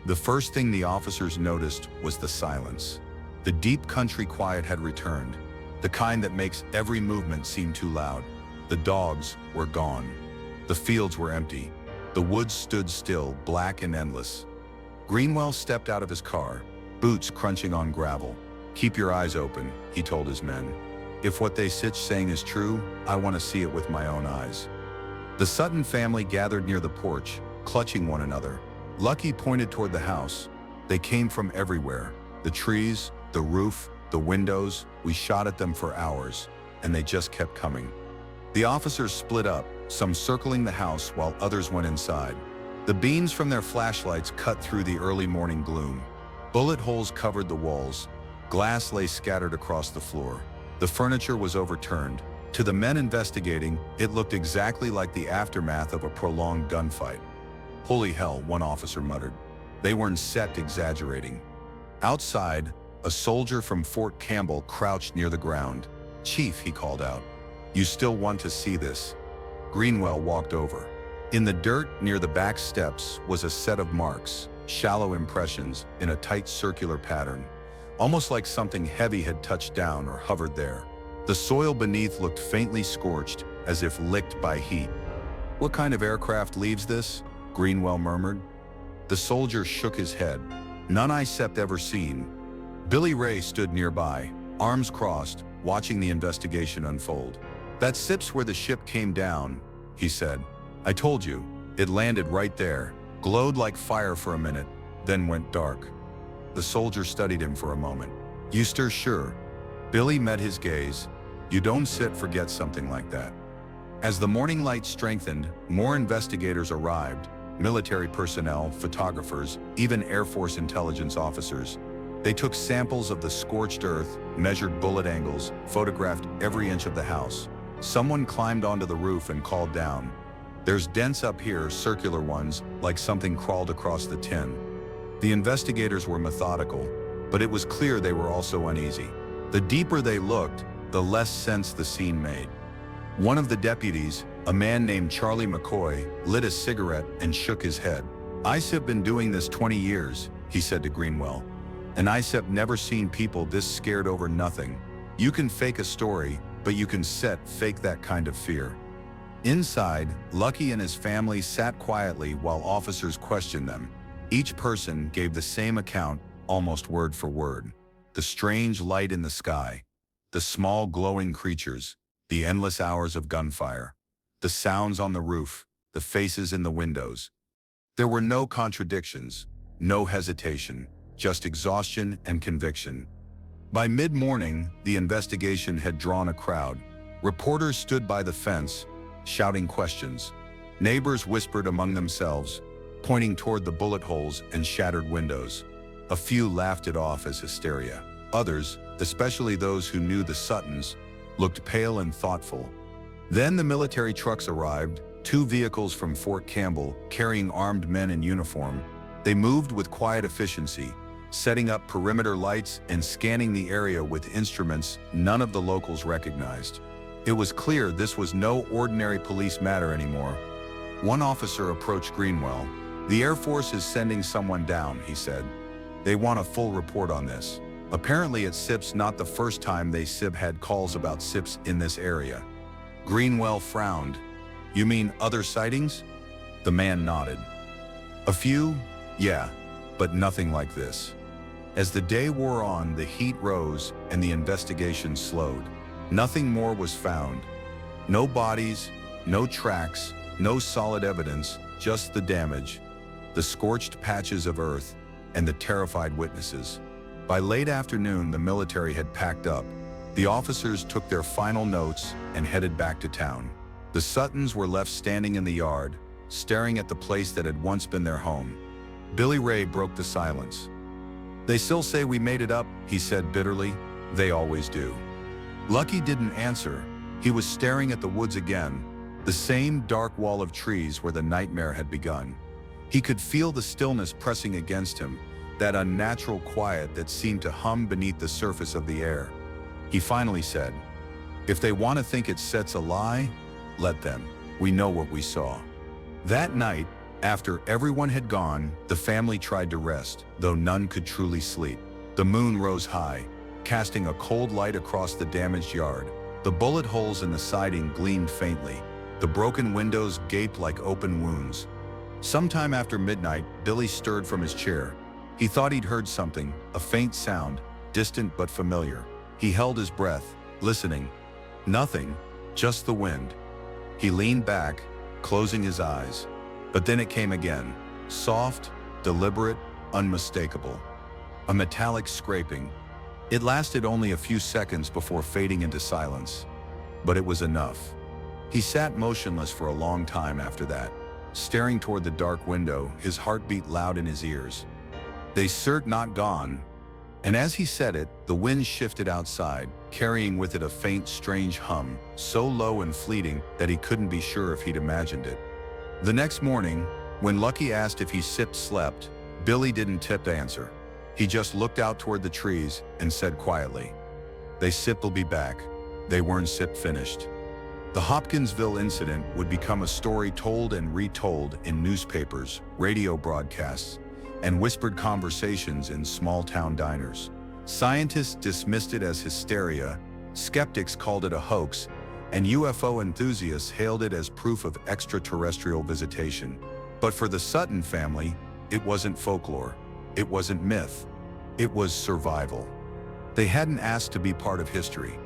[SPEAKER 1] The first thing the officers noticed was the silence. The deep country quiet had returned, the kind that makes every movement seem too loud. The dogs were gone. The fields were empty. The woods stood still, black and endless. Greenwell stepped out of his car, boots crunching on gravel. "Keep your eyes open," he told his men. "If what they sit saying is true, I want to see it with my own eyes." The Sutton family gathered near the porch, clutching one another. Lucky pointed toward the house. They came from everywhere. The trees, the roof, the windows. We shot at them for hours, and they just kept coming. The officers split up, some circling the house while others went inside. The beams from their flashlights cut through the early morning gloom. Bullet holes covered the walls. Glass lay scattered across the floor. The furniture was overturned. To the men investigating, it looked exactly like the aftermath of a prolonged gunfight. "Holy hell," one officer muttered. They weren't set exaggerating. Outside, a soldier from Fort Campbell crouched near the ground. "Chief," he called out, "you still want to see this?" Greenwell walked over. In the dirt near the back steps was a set of marks, shallow impressions in a tight circular pattern, almost like something heavy had touched down or hovered there. The soil beneath looked faintly scorched, as if licked by heat. "What kind of aircraft leaves this?" Greenwell murmured. The soldier shook his head. "None I've ever seen." Billy Ray stood nearby, arms crossed, watching the investigation unfold. "That SIP's where the ship came down," he said. "I told you, it landed right there. glowed like fire for a minute, then went dark. The soldier studied him for a moment. "You stir sure?" Billy met his gaze. "You don't forget something like that." As the morning light strengthened, more investigators arrived, military personnel, photographers, even Air Force intelligence officers. They took samples of the scorched earth, measured bullet angles, photographed every inch of the house. Someone climbed onto the roof and called down, "There's dents up here, circular ones, like something crawled across the tin." The investigators were methodical, but it was clear they were also uneasy. The deeper they looked, the less sense the scene made. One of the deputies, a man named Charlie McCoy, lit a cigarette and shook his head. "I've been doing this 20 years, he said to Greenwell. "And I've never seen people this scared over nothing. You can fake a story, but you can fake that kind of fear." Inside, Lucky and his family sat quietly while officers questioned them. Each person gave the same account, almost word for word. The strange light in the sky, the small glowing creatures, the endless hours of gunfire, the sounds on the roof, the faces in the windows. There were no contradictions, no hesitation, just exhaustion and conviction. By mid-morning, the investigation had drawn a crowd. Reporters stood by the fence, shouting questions. Neighbors whispered among themselves, pointing toward the bullet holes and shattered windows. A few laughed it off as hysteria. Others, especially those who knew the Suttons, looked pale and thoughtful. Then the military trucks arrived, 2 vehicles from Fort Campbell carrying armed men in uniform. They moved with quiet efficiency, setting up perimeter lights and scanning the area with instruments none of the locals recognized. It was clear this was no ordinary police matter anymore. One officer approached Greenwell. "The Air Force is sending someone down," he said. "They want a full report on this." Apparently it's not the first time they had calls about SIPs in this area. Greenwell frowned. "You mean other sightings?" The man nodded. "A few, yeah, but nothing like this." As the day wore on, the heat rose and the investigation slowed. Nothing more was found. No bodies, no tracks, no solid evidence, just the damage, the scorched patches of earth, and the terrified witnesses. By late afternoon, the military had packed up. The officers took their final notes and headed back to town. The Suttons were left standing in the yard, staring at the place that had once been their home. Billy Ray broke the silence. "They still say we made it up," he said bitterly. "They always do." Lucky didn't answer. He was staring at the woods again, the same dark wall of trees where the nightmare had begun. He could feel the stillness pressing against him, that unnatural quiet that seemed to hum beneath the surface of the air. He finally said, "If they want to think it's a lie, let them. We know what we saw." That night, after everyone had gone, the family tried to rest, though none could truly sleep. The moon rose high, casting a cold light across the damaged yard. The bullet holes in the siding gleamed faintly. The broken windows gaped like open wounds. Sometime after midnight, Billy stirred from his chair. He thought he'd heard something, a faint sound, distant but familiar. He held his breath, listening. Nothing, just the wind. He leaned back, closing his eyes. But then it came again, soft, deliberate, unmistakable. A metallic scraping. It lasted only a few seconds before fading into silence. But it was enough. He sat motionless for a long time after that, staring toward the dark window, his heart beat loud in his ears. "They not gone." And as he said it, the wind shifted outside, carrying with it a faint, strange hum, so low and fleeting that he couldn't be sure if he'd imagined it. The next morning, when Lucky asked if he slept, Billy didn't answer. He just looked out toward the trees and said quietly, "They will be back." They weren't finished. The Hopkinsville incident would become a story told and retold in newspapers, radio broadcasts, and whispered conversations in small-town diners. Scientists dismissed it as hysteria, skeptics called it a hoax, and UFO enthusiasts hailed it as proof of extraterrestrial visitation. But for the Sutton family, it wasn't folklore. It wasn't myth. It was survival. They hadn't asked to be part of history.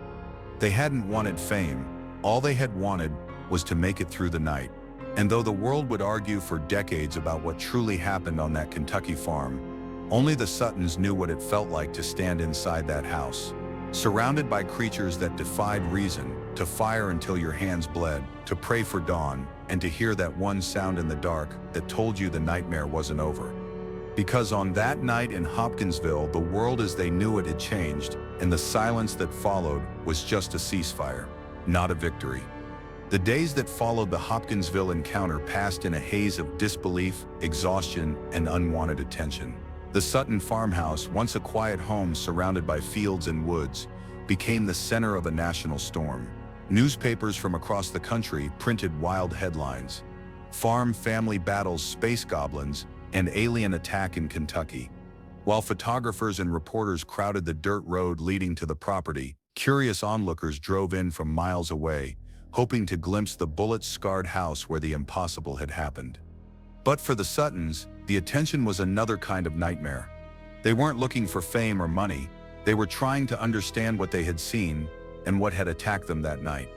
[SPEAKER 1] They hadn't wanted fame. All they had wanted was to make it through the night. And though the world would argue for decades about what truly happened on that Kentucky farm, only the Suttons knew what it felt like to stand inside that house, surrounded by creatures that defied reason, to fire until your hands bled, to pray for dawn, and to hear that one sound in the dark that told you the nightmare wasn't over. Because on that night in Hopkinsville, the world as they knew it had changed, and the silence that followed was just a ceasefire, not a victory. The days that followed the Hopkinsville encounter passed in a haze of disbelief, exhaustion, and unwanted attention. The Sutton farmhouse, once a quiet home surrounded by fields and woods, became the center of a national storm. Newspapers from across the country printed wild headlines: farm family battles space goblins, and alien attack in Kentucky. While photographers and reporters crowded the dirt road leading to the property, curious onlookers drove in from miles away, hoping to glimpse the bullet-scarred house where the impossible had happened. But for the Suttons, the attention was another kind of nightmare. They weren't looking for fame or money. They were trying to understand what they had seen and what had attacked them that night.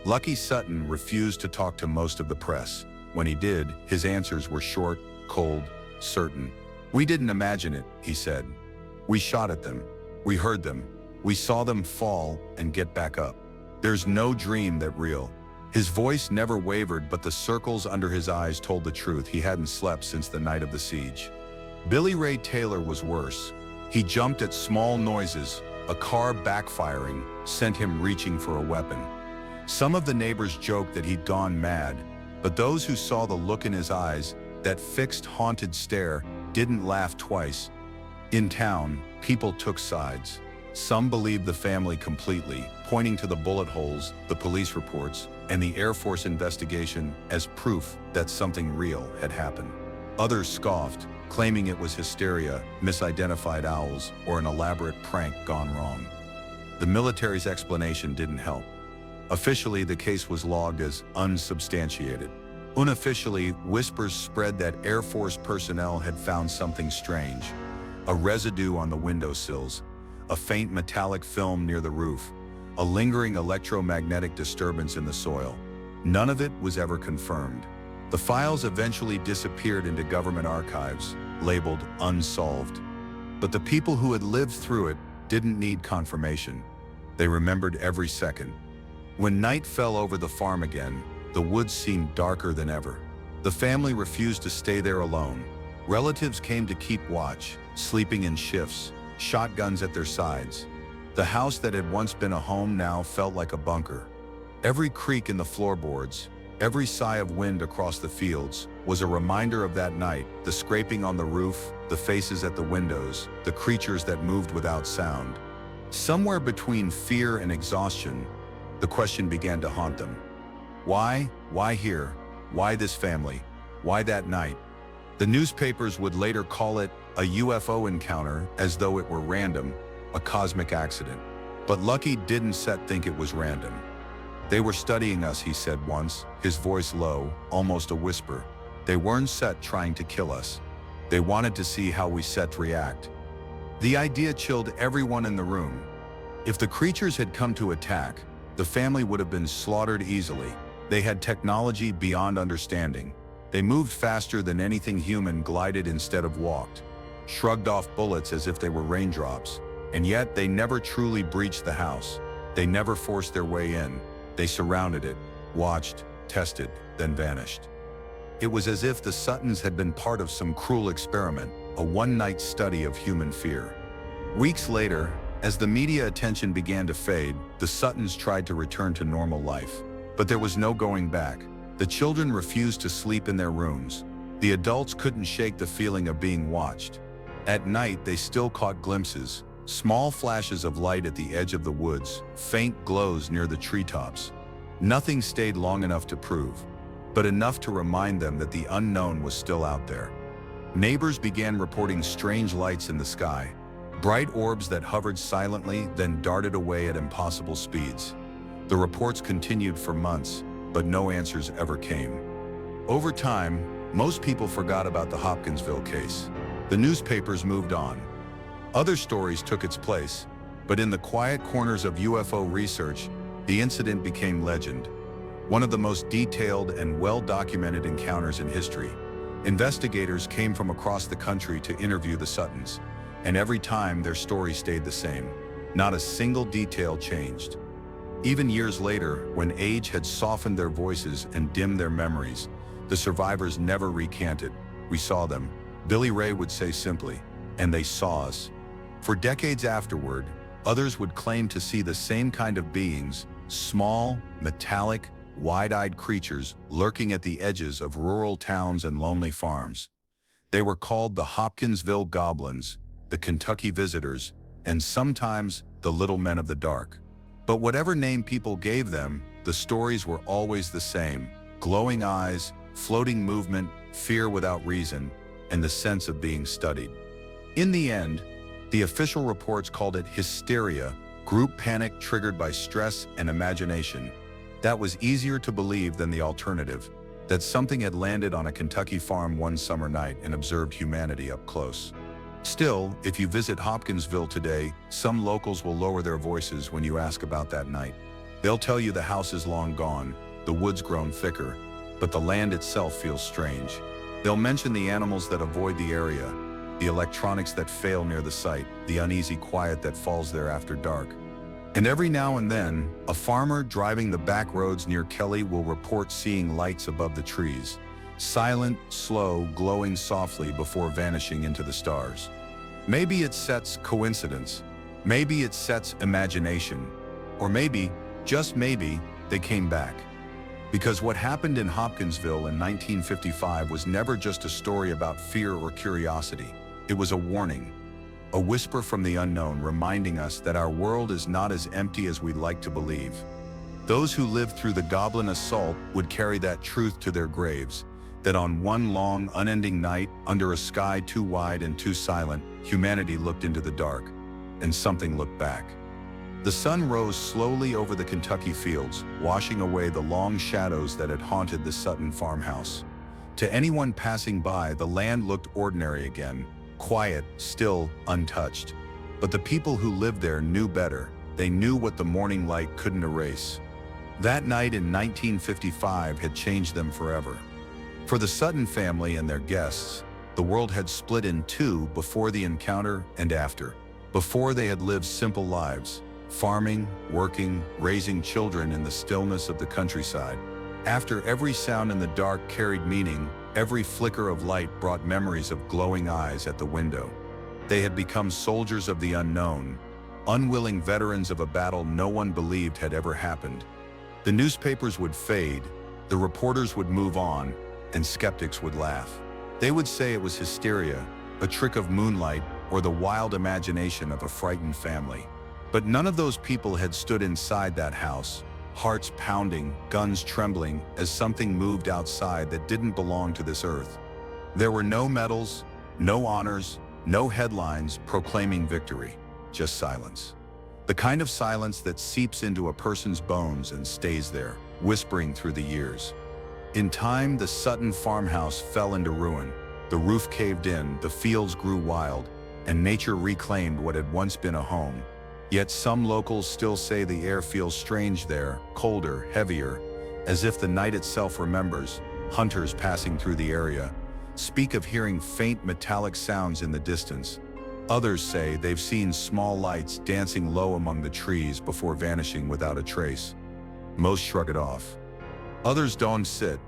[SPEAKER 1] Lucky Sutton refused to talk to most of the press. When he did, his answers were short, cold, certain. "We didn't imagine it," he said. "We shot at them. We heard them. We saw them fall and get back up. There's no dream that real." His voice never wavered, but the circles under his eyes told the truth. He hadn't slept since the night of the siege. Billy Ray Taylor was worse. He jumped at small noises. A car backfiring sent him reaching for a weapon. Some of the neighbors joked that he'd gone mad, but those who saw the look in his eyes, that fixed, haunted stare, didn't laugh twice. In town, people took sides. Some believed the family completely, pointing to the bullet holes, the police reports, and the Air Force investigation as proof that something real had happened. Others scoffed, claiming it was hysteria, misidentified owls, or an elaborate prank gone wrong. The military's explanation didn't help. Officially, the case was logged as unsubstantiated. Unofficially, whispers spread that Air Force personnel had found something strange: a residue on the windowsills, a faint metallic film near the roof, a lingering electromagnetic disturbance in the soil. None of it was ever confirmed. The files eventually disappeared into government archives, labeled unsolved. But the people who had lived through it didn't need confirmation. They remembered every second. When night fell over the farm again, the woods seemed darker than ever. The family refused to stay there alone. Relatives came to keep watch, sleeping in shifts, shotguns at their sides. The house that had once been a home now felt like a bunker. Every creak in the floorboards, every sigh of wind across the fields, was a reminder of that night: the scraping on the roof, the faces at the windows, the creatures that moved without sound. Somewhere between fear and exhaustion, the question began to haunt them. Why? Why here? Why this family? Why that night? The newspapers would later call it a UFO encounter, as though it were random, a cosmic accident. But Lucky didn't think it was random. "They were studying us," he said once, his voice low, almost a whisper. "They weren't trying to kill us. They wanted to see how we react." The idea chilled everyone in the room. If the creatures had come to attack, the family would have been slaughtered easily. They had technology beyond understanding. They moved faster than anything human, glided instead of walked, shrugged off bullets as if they were raindrops. And yet they never truly breached the house. They never forced their way in. They surrounded it, watched, tested, then vanished. It was as if the Suttons had been part of some cruel experiment, a one-night study of human fear. Weeks later, as the media attention began to fade, the Suttons tried to return to normal life. But there was no going back. The children refused to sleep in their rooms. The adults couldn't shake the feeling of being watched. At night, they still caught glimpses, small flashes of light at the edge of the woods, faint glows near the treetops. Nothing stayed long enough to prove, but enough to remind them that the unknown was still out there. Neighbors began reporting strange lights in the sky, bright orbs that hovered silently, then darted away at impossible speeds. The reports continued for months, but no answers ever came. Over time, most people forgot about the Hopkinsville case. The newspapers moved on. Other stories took its place, but in the quiet corners of UFO research, the incident became legend. one of the most detailed and well-documented encounters in history. Investigators came from across the country to interview the Suttons, and every time their story stayed the same. Not a single detail changed. Even years later, when age had softened their voices and dimmed their memories, the survivors never recanted. "We saw them," Billy Ray would say simply, "and they saw us." For decades afterward, others would claim to see the same kind of beings, small, metallic, wide-eyed creatures lurking at the edges of rural towns and lonely farms. They were called the Hopkinsville Goblins, the Kentucky Visitors, and sometimes the Little Men of the Dark. But whatever name people gave them, the stories were always the same: glowing eyes, floating movement, fear without reason, and the sense of being studied. In the end, the official reports called it hysteria, group panic triggered by stress and imagination. That was easier to believe than the alternative, that something had landed on a Kentucky farm one summer night and observed humanity up close. Still, if you visit Hopkinsville today, some locals will lower their voices when you ask about that night. They'll tell you the house is long gone, the woods grown thicker, but the land itself feels strange. They'll mention the animals that avoid the area, the electronics that fail near the site, the uneasy quiet that falls there after dark. And every now and then, a farmer driving the back roads near Kelly will report seeing lights above the trees, silent, slow, glowing softly before vanishing into the stars. Maybe it sets coincidence, maybe it sets imagination, or maybe, just maybe, they came back. Because what happened in Hopkinsville in 1955 was never just a story about fear or curiosity. It was a warning, a whisper from the unknown reminding us that our world is not as empty as we'd like to believe. Those who lived through the Goblin Assault would carry that truth to their graves, that on one long, unending night, under a sky too wide and too silent, humanity looked into the dark, and something looked back. The sun rose slowly over the Kentucky fields, washing away the long shadows that had haunted the Sutton farmhouse. To anyone passing by, the land looked ordinary again, quiet, still, untouched. But the people who lived there knew better. They knew what the morning light couldn't erase. That night in 1955 had changed them forever. For the Sutton family and their guests, the world had split in two before the encounter and after. Before, they had lived simple lives, farming, working, raising children in the stillness of the countryside. After, every sound in the dark carried meaning, every flicker of light brought memories of glowing eyes at the window. They had become soldiers of the unknown, unwilling veterans of a battle no one believed had ever happened. The newspapers would fade, the reporters would move on, and skeptics would laugh. They would say it was hysteria, a trick of moonlight, or the wild imagination of a frightened family. But none of those people had stood inside that house, hearts pounding, guns trembling, as something moved outside that didn't belong to this earth. There were no medals, no honors, no headlines proclaiming victory, just silence. The kind of silence that seeps into a person's bones and stays there, whispering through the years. In time, the Sutton farmhouse fell into ruin. The roof caved in, the fields grew wild, and nature reclaimed what had once been a home. Yet some locals still say the air feels strange there, colder, heavier, as if the night itself remembers. Hunters passing through the area speak of hearing faint metallic sounds in the distance. Others say they've seen small lights dancing low among the trees before vanishing without a trace. Most shrug it off. Others don't sit,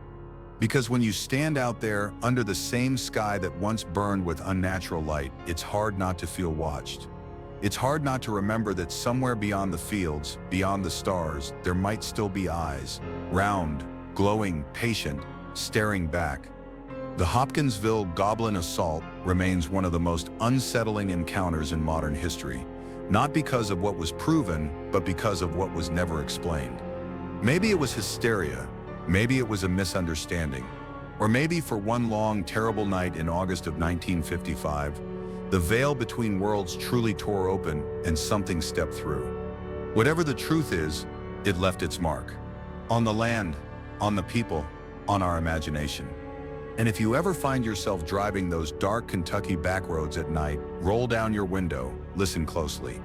[SPEAKER 1] because when you stand out there under the same sky that once burned with unnatural light, it's hard not to feel watched. It's hard not to remember that somewhere beyond the fields, beyond the stars, there might still be eyes, round, glowing, patient, staring back. The Hopkinsville Goblin Assault remains one of the most unsettling encounters in modern history, not because of what was proven, but because of what was never explained. Maybe it was hysteria, maybe it was a misunderstanding, or maybe for one long, terrible night in August of 1955, the veil between worlds truly tore open and something stepped through. Whatever the truth is, it left its mark. On the land, on the people, on our imagination. And if you ever find yourself driving those dark Kentucky backroads at night, roll down your window, listen closely.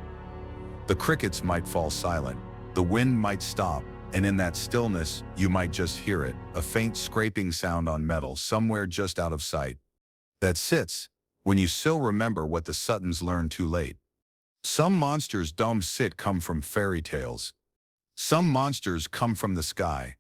[SPEAKER 1] The crickets might fall silent, the wind might stop, And in that stillness, you might just hear it, a faint scraping sound on metal somewhere just out of sight. That sits, when you still remember what the Suttons learned too late. Some monsters don't come from fairy tales. Some monsters come from the sky,